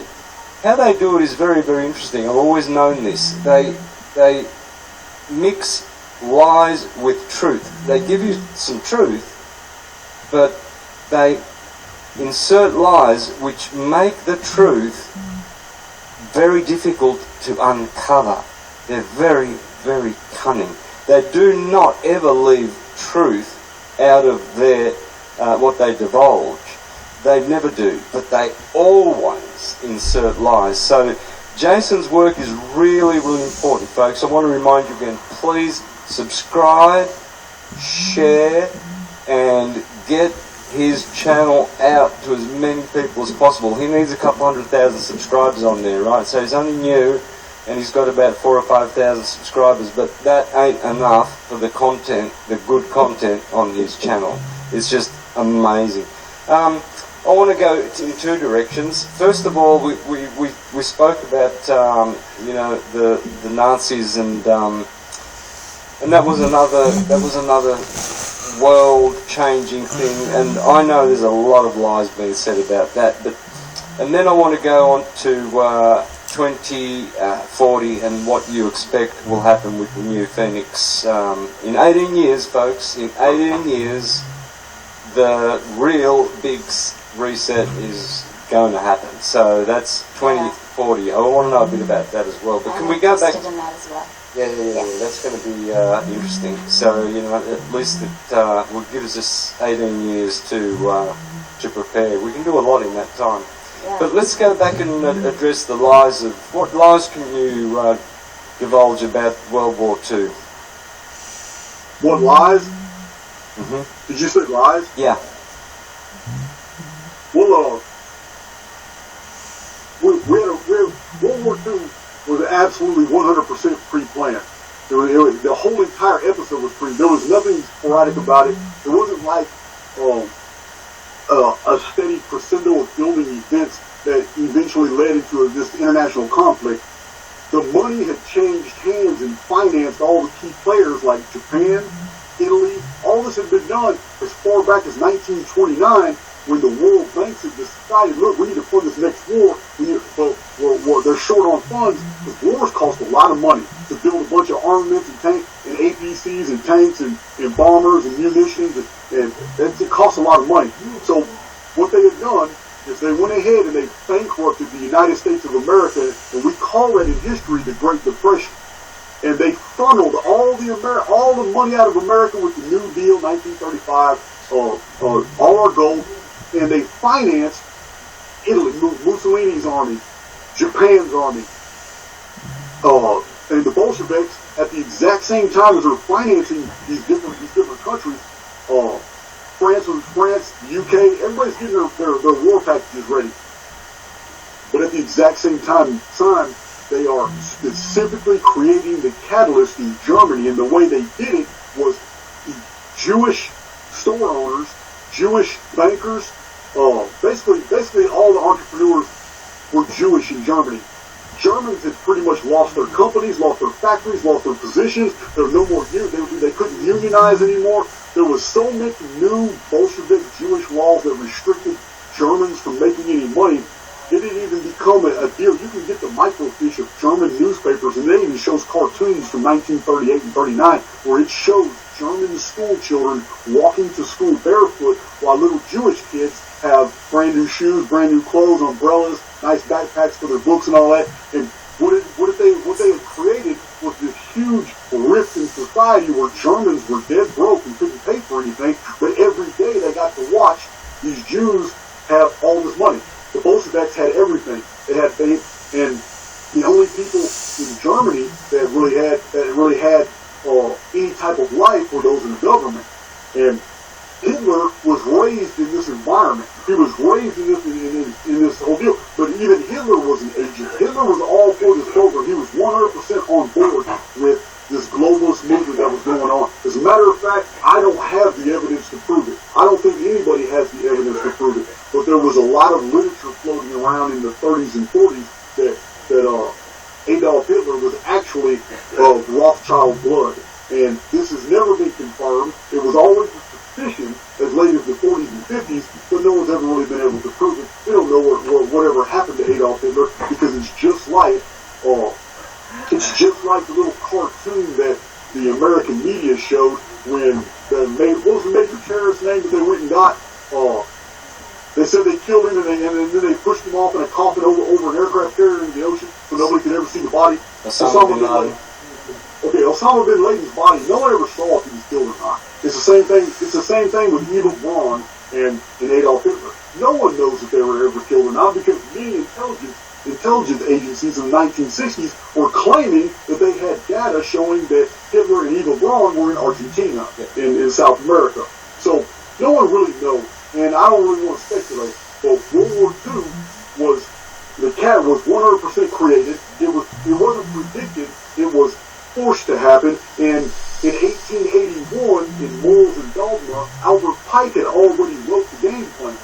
how they do it is very, very interesting. I've always known this. They mix lies with truth. They give you some truth, but they insert lies which make the truth very difficult to uncover. They're very, very cunning. They do not ever leave truth out of their what they divulge. They never do, but they always insert lies. So Jason's work is really, really important, folks. I want to remind you again, please subscribe, share, and get his channel out to as many people as possible. He needs a couple 100,000 subscribers on there, right? So he's only new, and he's got about 4,000 or 5,000 subscribers, but that ain't enough for the content, the good content on his channel. It's just amazing. I want to go in two directions. First of all, we spoke about you know, the Nazis, and that was another world-changing thing. And I know there's a lot of lies being said about that. And then I want to go on to 2040 and what you expect will happen with the new Phoenix. In 18 years, folks, in 18 years, the real big reset is going to happen. So that's 2040. I want to know a bit about that as well. But can we go back? In that as well. Yeah. That's going to be interesting. So, you know, at least it will give us just 18 years to prepare. We can do a lot in that time. Yeah. But let's go back and address the lies of... What lies can you divulge about World War II? What lies? Mm-hmm. Did you say lies? Yeah. Well, World War II was absolutely 100% pre-planned. The whole entire episode was pre. There was nothing sporadic about it. It wasn't like a steady crescendo of building events that eventually led into this international conflict. The money had changed hands and financed all the key players like Japan, Italy. All this had been done as far back as 1929, when the World Banks had decided, look, we need to fund this next war. They're short on funds, because wars cost a lot of money to build a bunch of armaments and tanks and APCs and tanks and bombers and munitions, and it costs a lot of money. So what they had done is they went ahead and they bankrupted the United States of America, and we call that in history the Great Depression. And they funneled all the money out of America with the New Deal, 1935, all our gold, and they financed Italy, Mussolini's army, Japan's army, and the Bolsheviks at the exact same time as they're financing these different countries. France, the UK, everybody's getting their war packages ready. But at the exact same time, they are specifically creating the catalyst in Germany, and the way they did it was Jewish store owners, Jewish bankers, basically all the entrepreneurs were Jewish in Germany. Germans had pretty much lost their companies, lost their factories, lost their positions. There were no more, they couldn't unionize anymore. There was so many new Bolshevik Jewish laws that restricted Germans from making any money. It didn't even become a deal. You can get the microfiche of German newspapers, and it even shows cartoons from 1938 and 39, where it shows German school children walking to school barefoot, while little Jewish kids have brand new shoes, brand new clothes, umbrellas, nice backpacks for their books and all that. And what they had created was this huge rift in society where Germans were dead broke and couldn't pay for anything, but every day they got to watch these Jews have all this money. The Bolsheviks had everything. They had faith, and the only people in Germany that really had any type of life were those in the government. And Hitler was raised in this environment. He was raised in this whole deal. But even Hitler was an agent. Hitler was all for this program. He was 100% on board with this globalist movement that was going on. As a matter of fact, I don't have the evidence to prove it. I don't think anybody has the evidence to prove it. But there was a lot of literature floating around in the 30s and 40s that Adolf Hitler was actually of Rothschild blood. And this has never been confirmed. It was always a suspicion as late as the 40s and 50s, but no one's ever really been able to prove it. They don't know whatever happened to Adolf Hitler, because it's just like the little cartoon that the American media showed when what was the major terrorist name that they went and got? They said they killed him, and then they pushed him off in a coffin over an aircraft carrier in the ocean, so nobody could ever see the body. Osama bin Laden. Okay, Osama bin Laden's body, no one ever saw if he was killed or not. It's the same thing. It's the same thing with Eva Braun and Adolf Hitler. No one knows if they were ever killed or not, because many intelligence agencies in the 1960s were claiming that they had data showing that Hitler and Eva Braun were in Argentina, in South America. So no one really knows. and I don't really want to speculate, but World War II was 100% created. It wasn't predicted. It was forced to happen. And in 1881, in Morals and Dogma, Albert Pike had already wrote the game plan.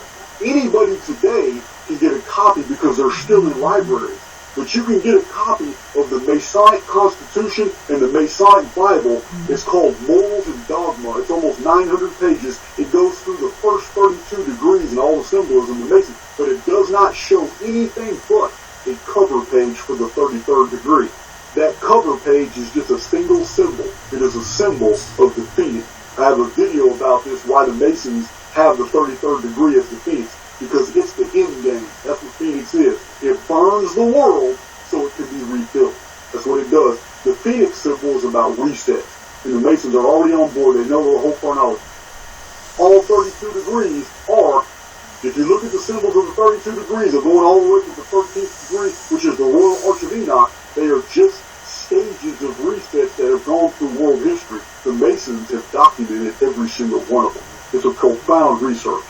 Anybody today can get a copy because they're still in libraries. But you can get a copy of the Masonic Constitution and the Masonic Bible. It's called Morals and Dogma. It's almost 900 pages. It goes through the first 32 degrees and all the symbolism of Mason, but it does not show anything but a cover page for the 33rd degree. That cover page is just a single symbol. It is a symbol of the Phoenix. I have a video about this, why the Masons have the 33rd degree as the Phoenix. Because it's the end game. That's what Phoenix is. It burns the world so it can be rebuilt. That's what it does. The Phoenix symbol is about reset. And the Masons are already on board. They know the whole foreknowledge. All 32 degrees are, if you look at the symbols of the 32 degrees, they're going all the way to the 13th degree, which is the Royal Arch of Enoch. They are just stages of reset that have gone through world history. The Masons have documented every single one of them. It's a profound research.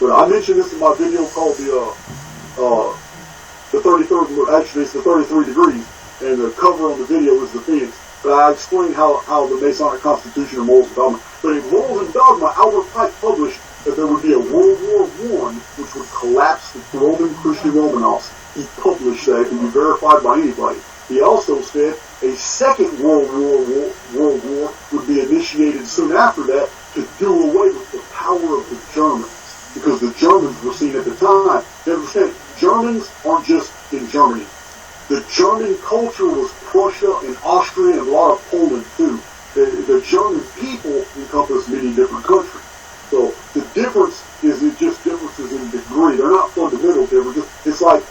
But I mentioned this in my video called the 33rd, actually it's the 33 degrees, and the cover on the video is the Phoenix. But I explained how the Masonic Constitution and Morals and Dogma. But in Morals and Dogma, Albert Pike published that there would be a World War I, which would collapse the Roman Christian Romanovs. He published that. It can be verified by anybody. He also said a second World War would be initiated soon after that to do away with the power of the Germans. Because the Germans were seen at the time. You understand, Germans aren't just in Germany. The German culture was Prussia and Austria and a lot of Poland too. The German people encompass many different countries. So the difference is just differences in degree. They're not fundamental differences. It's like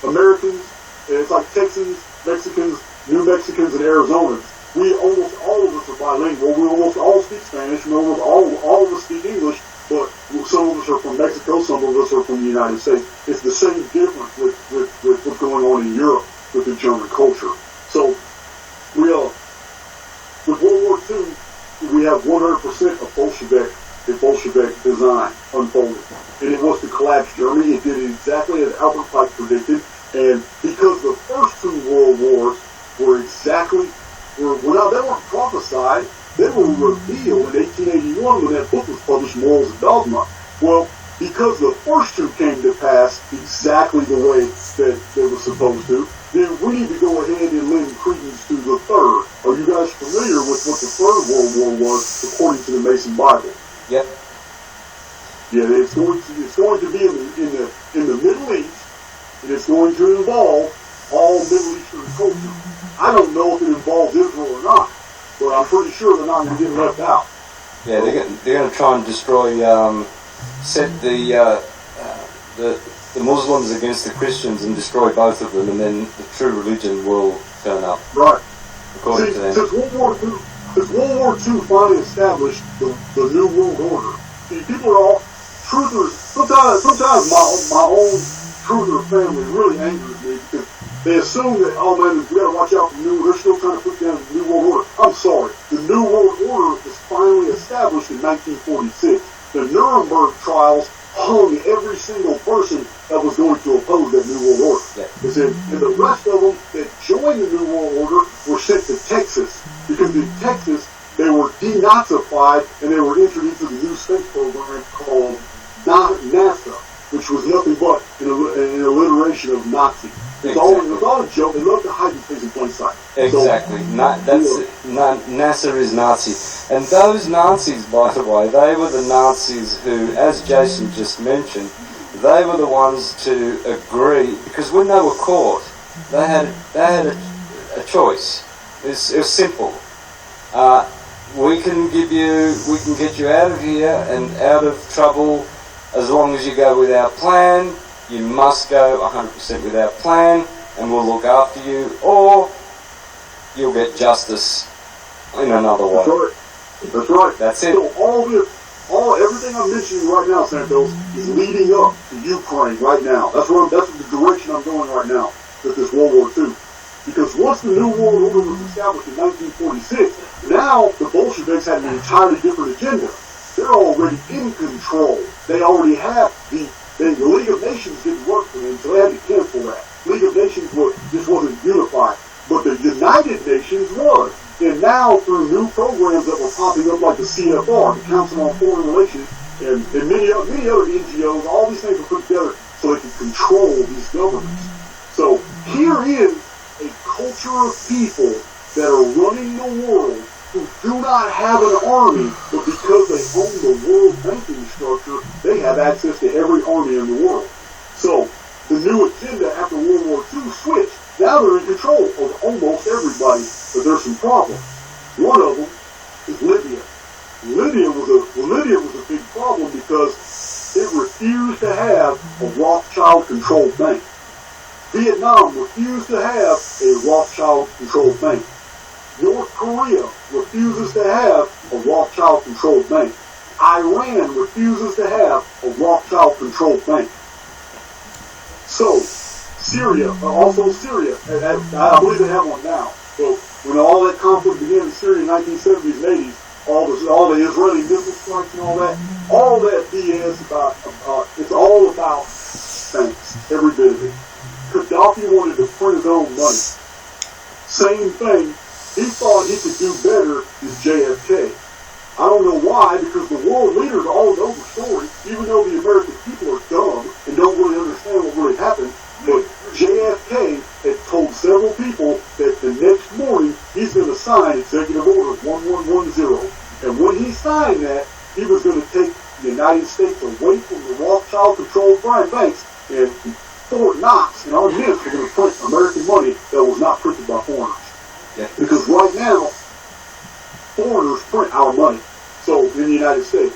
Americans, and it's like Texans, Mexicans, New Mexicans, and Arizonans. Almost all of us are bilingual. We almost all speak Spanish. We almost all of us speak English. But some of us are from Mexico, some of us are from the United States. It's the same difference with what's going on in Europe with the German culture. So with World War II, we have 100% of Bolshevik design unfolded. And it was to collapse Germany. It did exactly as Albert Pike predicted. And because the first two world wars were they weren't prophesied, they were revealed in 1881 when that book was published, Morals and Dogma. Well, because the first two came to pass exactly the way that they were supposed to, then we need to go ahead and lend credence to the third. Are you guys familiar with what the Third World War was according to the Mason Bible? Yep. Yeah, it's going to be in the Middle East, and it's going to involve all Middle Eastern culture. I don't know if it involves Israel or not, but I'm pretty sure they're not going to get left out. Yeah, they're going to try and destroy, set the Muslims against the Christians and destroy both of them, and then the true religion will turn up. Right. According to them. Since World War II finally established the New World Order, see, people are all truthers. Sometimes my own truther family really angers me because they assume that, oh man, we got to watch out for they're still trying to put down the New World Order. I'm sorry. The New World Order was finally established in 1946. The Nuremberg trials hung every single person that was going to oppose that New World Order. Yeah. And the rest of them that joined the New World Order were sent to Texas, because in Texas they were denazified and they were introduced to the new space program called NASA, which was nothing but an alliteration of Nazi. It's all a joke. They love to hide things in plain sight. Exactly. NASA is Nazi. And those Nazis, by the way, they were the Nazis who, as Jason just mentioned, they were the ones to agree, because when they were caught, they had a choice. It was simple. We can get you out of here and out of trouble as long as you go with our plan. You must go 100% with our plan, and we'll look after you, or you'll get justice in another way. That's right. That's right. That's it. So everything I'm mentioning right now, Santos, is leading up to Ukraine right now. That's the direction I'm going right now with this World War II. Because once the New World Order was established in 1946, now the Bolsheviks had an entirely different agenda. they're already in control. They already have the League of Nations didn't work for them, so they had to cancel that. League of Nations just wasn't unified. But the United Nations was. And now, through new programs that were popping up like the CFR, the Council on Foreign Relations, and many other NGOs, all these things were put together so they could control these governments. So here is a culture of people that are running the world who do not have an army, but because they own the world banking structure, they have access to every army in the world. So the new agenda after World War II switched. Now they're in control of almost everybody, but there's some problems. One of them is Libya. Libya was a big problem because it refused to have a Rothschild-controlled bank. Vietnam refused to have a Rothschild-controlled bank. North Korea refuses to have a Rothschild-controlled bank. Iran refuses to have a Rothschild-controlled bank. So, Syria, and I believe they have one now. So, when all that conflict began in Syria in the 1970s and 80s, all the Israeli missile strikes and all that BS about, it's all about banks, every bit of it. Gaddafi wanted to print his own money. Same thing. He thought he could do better than JFK. I don't know why, because the world leaders all know the story, even though the American people are dumb and don't really understand what really happened. But JFK had told several people that the next morning he's going to sign Executive Order 1110. And when he signed that, he was going to take the United States away from the Rothschild-controlled banks, and Fort Knox and our mints were going to print American money that was not printed by foreigners. Yeah. Because right now, foreigners print our money. So, in the United States.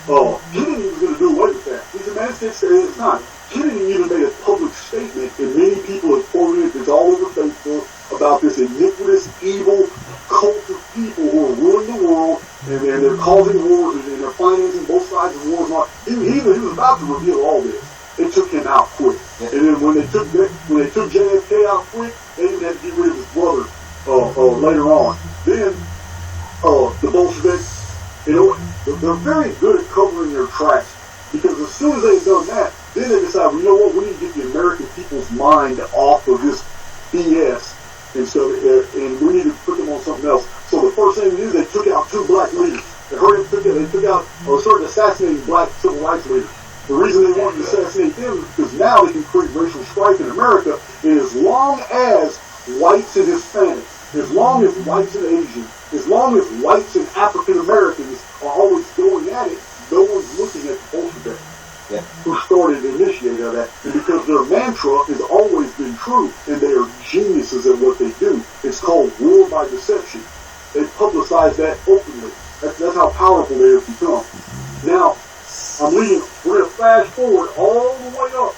Kennedy was going to do away with that. He's a United States at the time. Kennedy even made a public statement, and many people have quoted it, it's all over Facebook, about this iniquitous, evil cult of people who are ruling the world, and they're causing wars, and they're financing both sides of wars. He was about to reveal all this. They took him out quick. Yeah. And then when they took JFK out quick, they even had to get rid of his brother later on. Then the Bolsheviks, they're very good at covering their tracks, because as soon as they've done that, then they decide, you know what, we need to get the American people's mind off of this BS, and so and we need to put them on something else. So the first thing they did, they took out 2 black leaders. They took out or started assassinating black civil rights leaders. The reason they wanted to assassinate them is because now they can create racial strife in America, and as long as whites and Hispanics, as long as whites and Asians, as long as whites and African Americans are always going at it, no one's looking at the Bolsheviks. Yeah. Who started and initiated that, and because their mantra has always been true, and they are geniuses at what they do. It's called war by deception. They publicize that openly. That's how powerful they have become. Now, we're going to fast forward all the way up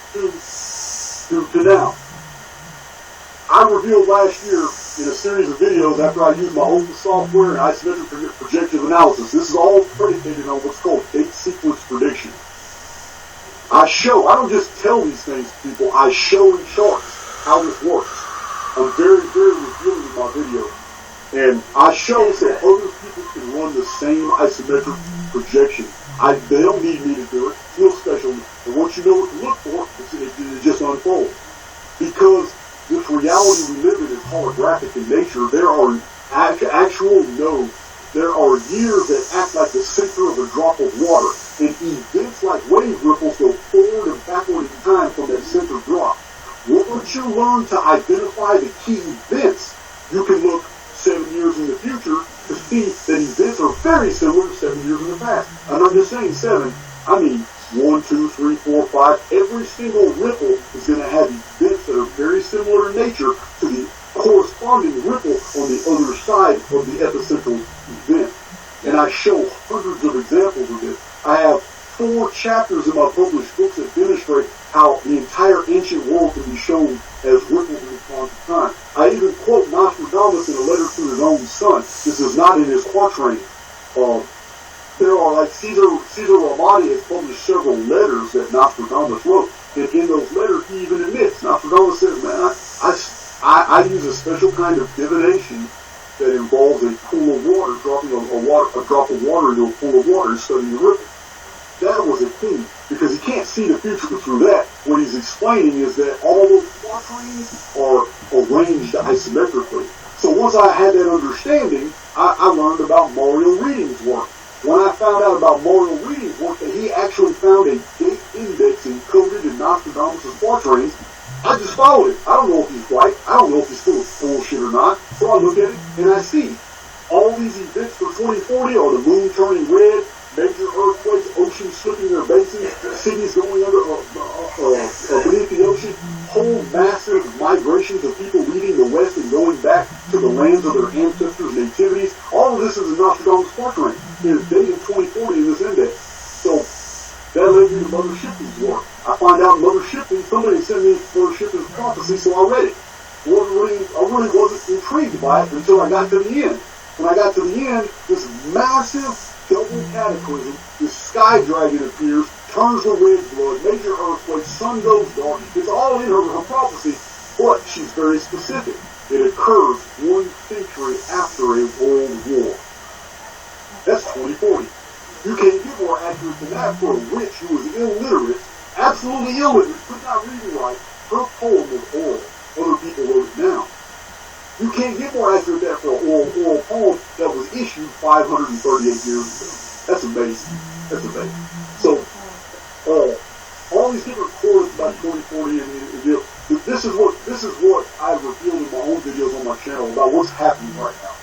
to now. I revealed last year in a series of videos after I used my open software and isometric projective analysis. This is all predicated on what's called date sequence prediction. I don't just tell these things to people, I show in charts how this works. I'm very, very revealing in my videos. And I show so other people can run the same isometric projection. They don't need me to do it. It's real special. And once you know what to look for, it just unfolds. Because this reality we live in is holographic in nature. There are actual nodes. There are years that act like the center of a drop of water. And events like wave ripples go forward and backward in time from that center drop. Once you learn to identify the key events, you can look 7 years in the future to see that events are very similar to 7 years in the past. I'm not just saying 7, I mean 1, 2, 3, 4, 5. Every single ripple is going to have events that are very similar in nature to the corresponding ripple on the other side of the epicentral event. And I show hundreds of examples of this. I have 4 chapters in my published books that demonstrate how the entire ancient world can be shown as ripples in response to time. I even quote Nostradamus in a letter to his own son. This is not in his quatrain. There are, like Cesar Ramadi has published several letters that Nostradamus wrote, and in those letters he even admits, Nostradamus says, man, I use a special kind of divination that involves a pool of water, dropping a drop of water into a pool of water and studying the ripple. That was a key, because he can't see the future through that. What he's explaining is that all those quatrains are arranged isometrically. So once I had that understanding, I learned about Mario Reading's work. When I found out about Mario Reading's work, that he actually found a date index encoded in Nostradamus' quatrains, I just followed it. I don't know if he's right. I don't know if he's full of bullshit or not. So I look at it and I see all these events for 2040 are the moon turning red, major earthquakes, oceans slipping their basins, cities going under beneath the ocean, whole massive migrations of people leaving the West and going back to the lands of their ancestors' nativities. All of this is in Nostradamus' quatrain. It is dated 2040 in this index. So that led me to Mother Shipley's work. I find out Mother Shipley, somebody sent me Mother Shipley's prophecy, so I read it. I really wasn't intrigued by it until I got to the end. When I got to the end, this massive double cataclysm, this sky dragon appears, turns the red blood, major earthquake, sun goes dark. It's all in her prophecy, but she's very specific. It occurs 1 century after a world war. That's 2040. You can't get more accurate than that for a witch who was illiterate, absolutely illiterate, could not read and write. Her poem was oral. Other people wrote it down. You can't get more accurate than that for an oral poem that was issued 538 years ago. That's amazing. That's amazing. So, all these different chords about 2040 and this is what I revealed in my own videos on my channel about what's happening right now.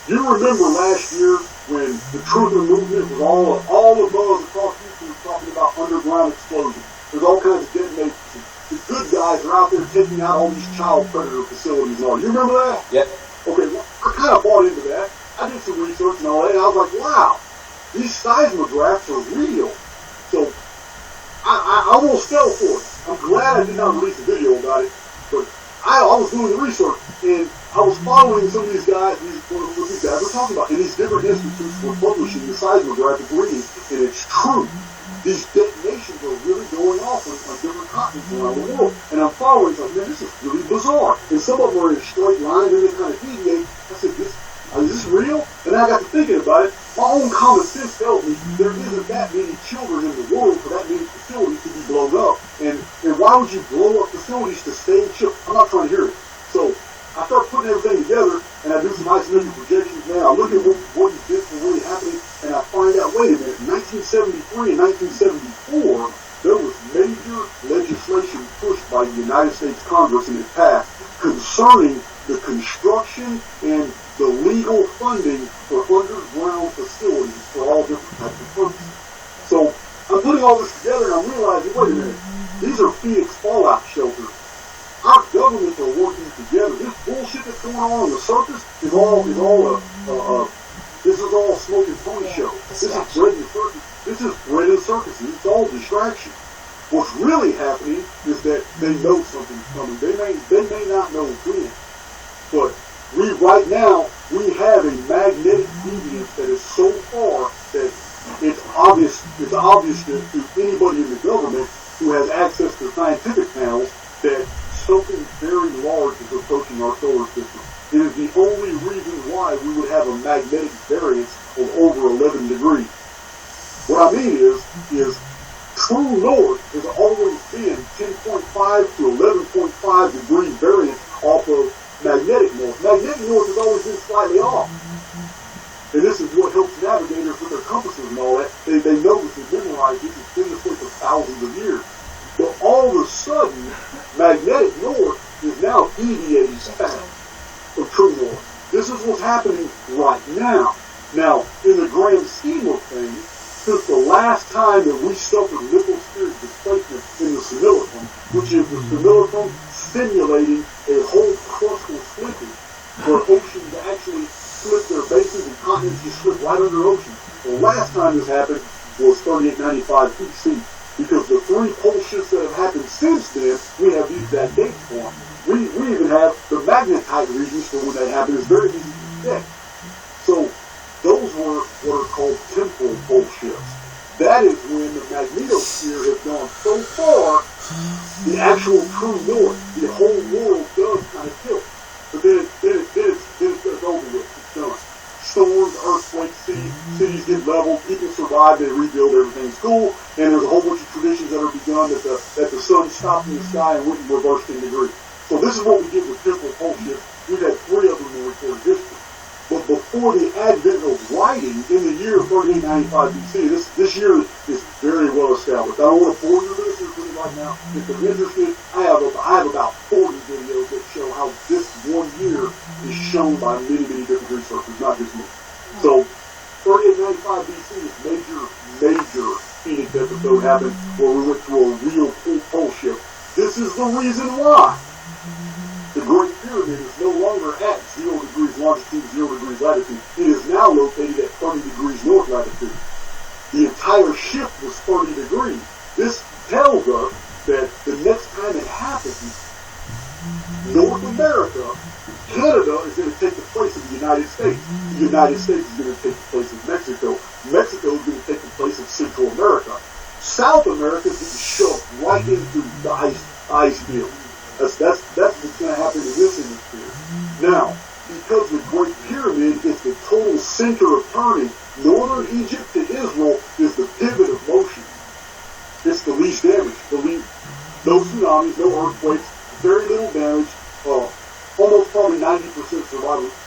You remember last year when the Truther movement was all the buzz across YouTube talking about underground explosions. There's all kinds of detonations. The good guys are out there taking out all these child predator facilities and all. You remember that? Yep. Okay, well, I kind of bought into that. I did some research and all that, and I was like, wow, these seismographs are real. So I almost fell for it. I'm glad I did not release a video about it, but I was doing the research, and I was following some of these guys, what these guys were talking about, and these different institutes were publishing the seismographic readings, and it's true. These detonations are really going off on different continents around the world. And I'm following something, man, this is really bizarre. And some of them are in a straight line, and they kind of deviate. I said, is this real? And I got to thinking about it. My own common sense tells me there isn't that many children in the world for that many facilities to be blown up. And why would you blow up facilities to save children? I'm not trying to hear it. So I start putting everything together, and I do some isometric projections, man. I look at what is really happening, and I find out, wait a minute, in 1973 and 1974, there was major legislation pushed by the United States Congress, and it passed, concerning the construction and the legal funding for underground facilities for all different types of purposes. So I'm putting all this together, and I'm realizing, wait a minute, these are Phoenix fallout shelters. Our governments are working together. This bullshit that's going on the surface is all smoke and pony show. This is bread and circus. This is bread and circus. It's all distraction. What's really happening is that they know something's coming. They may not know when, but right now we have a magnetic deviance that is so far that it's obvious to anybody in the government who has access to scientific panels that something very large is approaching our solar system. It is the only reason why we would have a magnetic variance of over 11 degrees. What I mean is true north has always been 10.5 to 11.5 degree variance off of magnetic north. Magnetic north has always been slightly off. And this is what helps navigators with their compasses and all that. They know this and memorize this. It's been this way for thousands of years. But all of a sudden, magnetic north is now deviating back from true north. This is what's happening right now. Now, in the grand scheme of things, since the last time that we suffered lithospheric displacement in the simulacrum, which is the simulacrum simulating a whole crustal slippage, where oceans actually slip their bases and continents just slip right under oceans. The last time this happened was 3895 BC. Because the 3 pole shifts that have happened since then, we have these exact dates for them. We even have the magnetite regions for when they happen. It's very easy to detect. So those were what are called temporal pole shifts. That is when the magnetosphere has gone so far, the actual true north, the whole world does kind of tilt. But then it's get leveled, people survive, they rebuild, everything's cool, and there's a whole bunch of traditions that are begun that the sun stopped in the sky and wouldn't reverse in degree. So this is what we get with temporal pole shifts. We've had 3 of them in recorded history. But before the advent of writing, in the year 3895 BC, this year is very well established. I don't want to bore your listeners with it right now. If they're interested, I have about 40 videos that show how this one year is shown by many, many different researchers, not just me. So 3895 BC, this major Phoenix episode happened where we went through a real pole shift. This is the reason why the Great Pyramid is no longer at 0 degrees longitude, 0 degrees latitude. It is now located at 30 degrees north latitude. The entire shift was 30 degrees. This tells us that the next time it happens, North America, Canada is going to take the place of the United States. The United States is going to take the place of Mexico. Mexico is going to take the place of Central America. South America is getting shoved right into the ice field. That's what's going to happen in this hemisphere. Now, because the Great Pyramid is the total center of turning, northern Egypt to Israel is the pivot of motion. It's the least damage. No tsunamis, no earthquakes, very little damage, almost probably 90%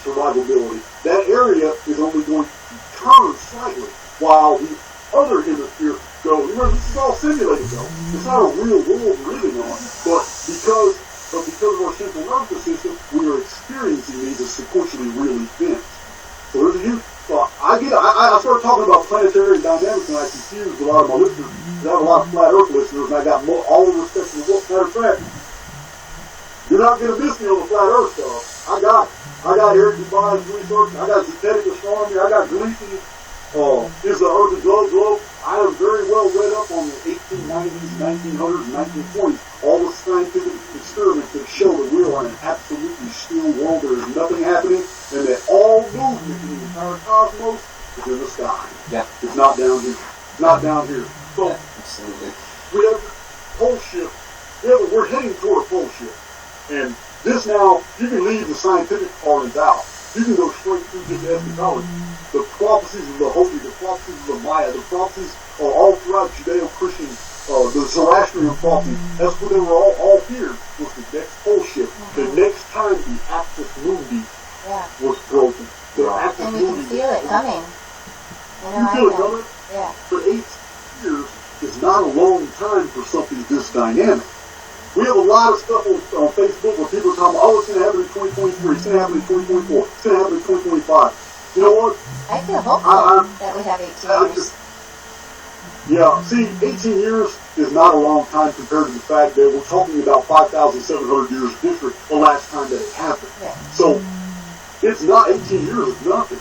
survivability. That area is only going to turn slightly, while the other hemisphere goes. Remember, this is all simulated though. It's not a real world we're living on, but because of our central nervous system, we are experiencing these as sequentially real events. So there's a huge. I started talking about planetary dynamics, and I confused a lot of my listeners. I have a lot of flat Earth listeners, and I got all the respect for the book. Matter of fact, you're not going to miss me on the flat Earth stuff. I got Eric Dubois' research. I got synthetic astronomy. I got Gleason. Is the Earth a globe? I am very well read up on the 1890s, 1900s, and 1920s. All the scientific experiments that show that we are in an absolutely still world. There is nothing happening, and that all movement in the entire cosmos is in the sky. Yeah. It's not down here. It's not down here. So, yeah, absolutely. We have pole shift. We're heading toward a pole shift. And this now, you can leave the scientific part out. You can go straight through just eschatology. The prophecies of the Hopi, the prophecies of the Maya, the prophecies are all throughout Judeo-Christian, the Zoroastrian prophecies. That's where they were all here, was the next pole shift. The next time the Axis Mundi was broken. And we can feel it coming. You feel it coming? Yeah. For 8 years is not a long time for something this dynamic. We have a lot of stuff on Facebook where people are talking about, it's going to happen in 2023, it's going to happen in 2024, it's going to happen in 2025. You know what? I feel hopeful that we have 18 years. Yeah, see, 18 years is not a long time compared to the fact that we're talking about 5,700 years of history, the last time that it happened. Yeah. So, it's not 18 years, it's nothing.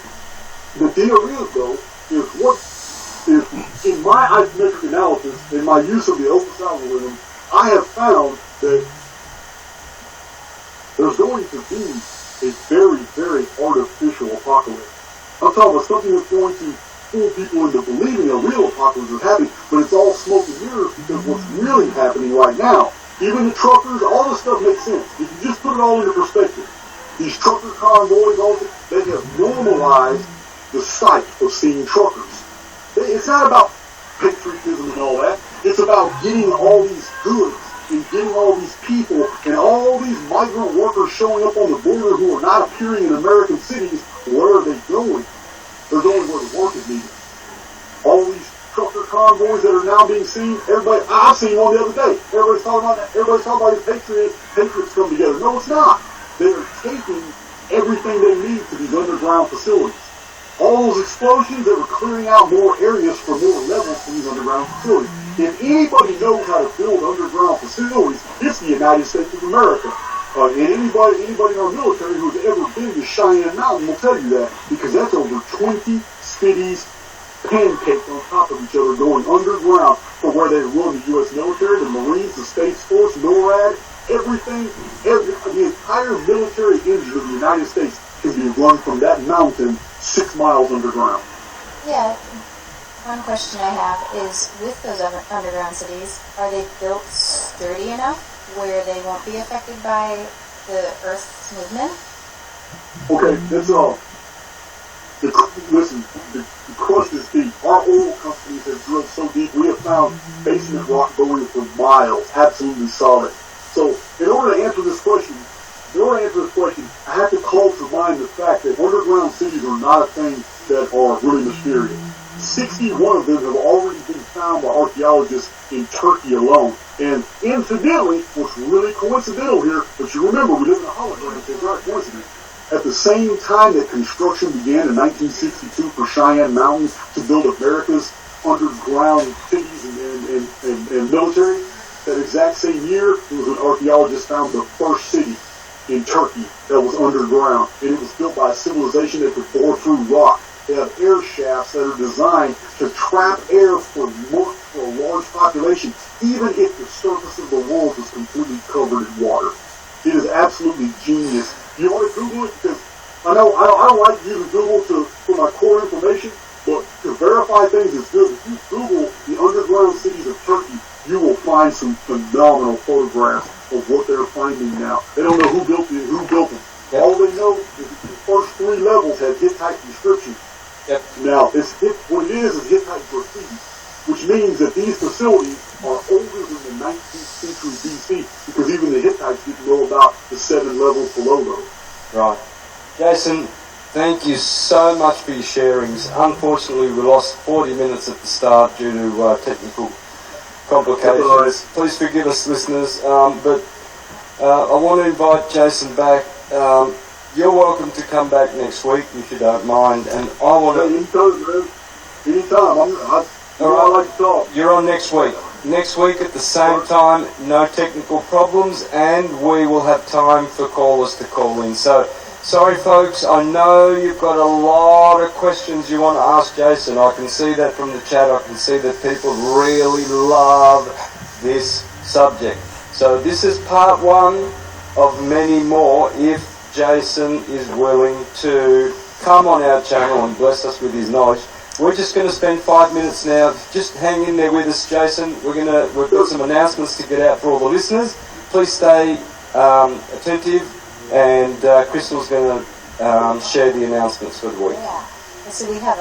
The deal is, though, in my isometric analysis, in my use of the Opus algorithm, I have found that there's going to be a very, very artificial apocalypse. I'm talking about something that's going to fool people into believing a real apocalypse is happening, but it's all smoke and mirrors because what's really happening right now, even the truckers, all this stuff makes sense. If you just put it all into perspective, these trucker convoys, they have normalized the sight of seeing truckers. It's not about patriotism and all that. It's about getting all these goods and getting all these people and all these migrant workers showing up on the border who are not appearing in American cities. Where are they going? They're going where the work is needed. All these trucker convoys that are now being seen, I've seen one the other day. Everybody's talking about these patriots come together. No, it's not. They are taking everything they need to these underground facilities. All those explosions, they were clearing out more areas for more levels for these underground facilities. If anybody knows how to build underground facilities, it's the United States of America. And anybody in our military who's ever been to Cheyenne Mountain will tell you that, because that's over 20 cities pancaked on top of each other going underground for where they run the U.S. military, the Marines, the Space Force, NORAD, everything, the entire military engine of the United States can be run from that mountain 6 miles underground. Yeah. One question I have is, with those underground cities, are they built sturdy enough where they won't be affected by the Earth's movement? Okay, Listen, the crust is deep. Our oil companies have drilled so deep, we have found basement rock going for miles, absolutely solid. So, in order to answer this question, I have to call to mind the fact that underground cities are not a thing that are really mysterious. 61 of them have already been found by archaeologists in Turkey alone. And incidentally, what's really coincidental here, but you remember, we live in a hologram, so it's not a coincidence. At the same time that construction began in 1962 for Cheyenne Mountain to build America's underground cities and military, that exact same year, it was an archaeologist found the first city in Turkey that was underground, and it was built by a civilization that could bore through rock. They have air shafts that are designed to trap air for a large population, even if the surface of the world was completely covered in water. It is absolutely genius. You want to Google it? Because I know I don't like using Google for my core information, but to verify things is good. If you Google the underground cities of Turkey, you will find some phenomenal photographs of what they're finding now. They don't know who built them. Yep. All they know is that the first 3 levels have Hittite inscriptions. Yep. Now, what it is Hittite graffiti, which means that these facilities are older than the 19th century BC, because even the Hittites didn't know about the 7 levels below those. Right. Jason, thank you so much for your sharings. Unfortunately, we lost 40 minutes at the start due to technical complications. Right. Please forgive us, listeners, but I want to invite Jason back. You're welcome to come back next week if you don't mind, and I want to... Anytime. I like to talk. You're on next week. Next week at the same time, no technical problems, and we will have time for callers to call in. So, sorry folks, I know you've got a lot of questions you want to ask Jason. I can see that from the chat. I can see that people really love this subject. So this is part 1 of many more if Jason is willing to come on our channel and bless us with his knowledge. We're just going to spend 5 minutes now. Just hang in there with us, Jason. We've got some announcements to get out for all the listeners. Please stay attentive, and Crystal's going to share the announcements for the week. Yeah. So we have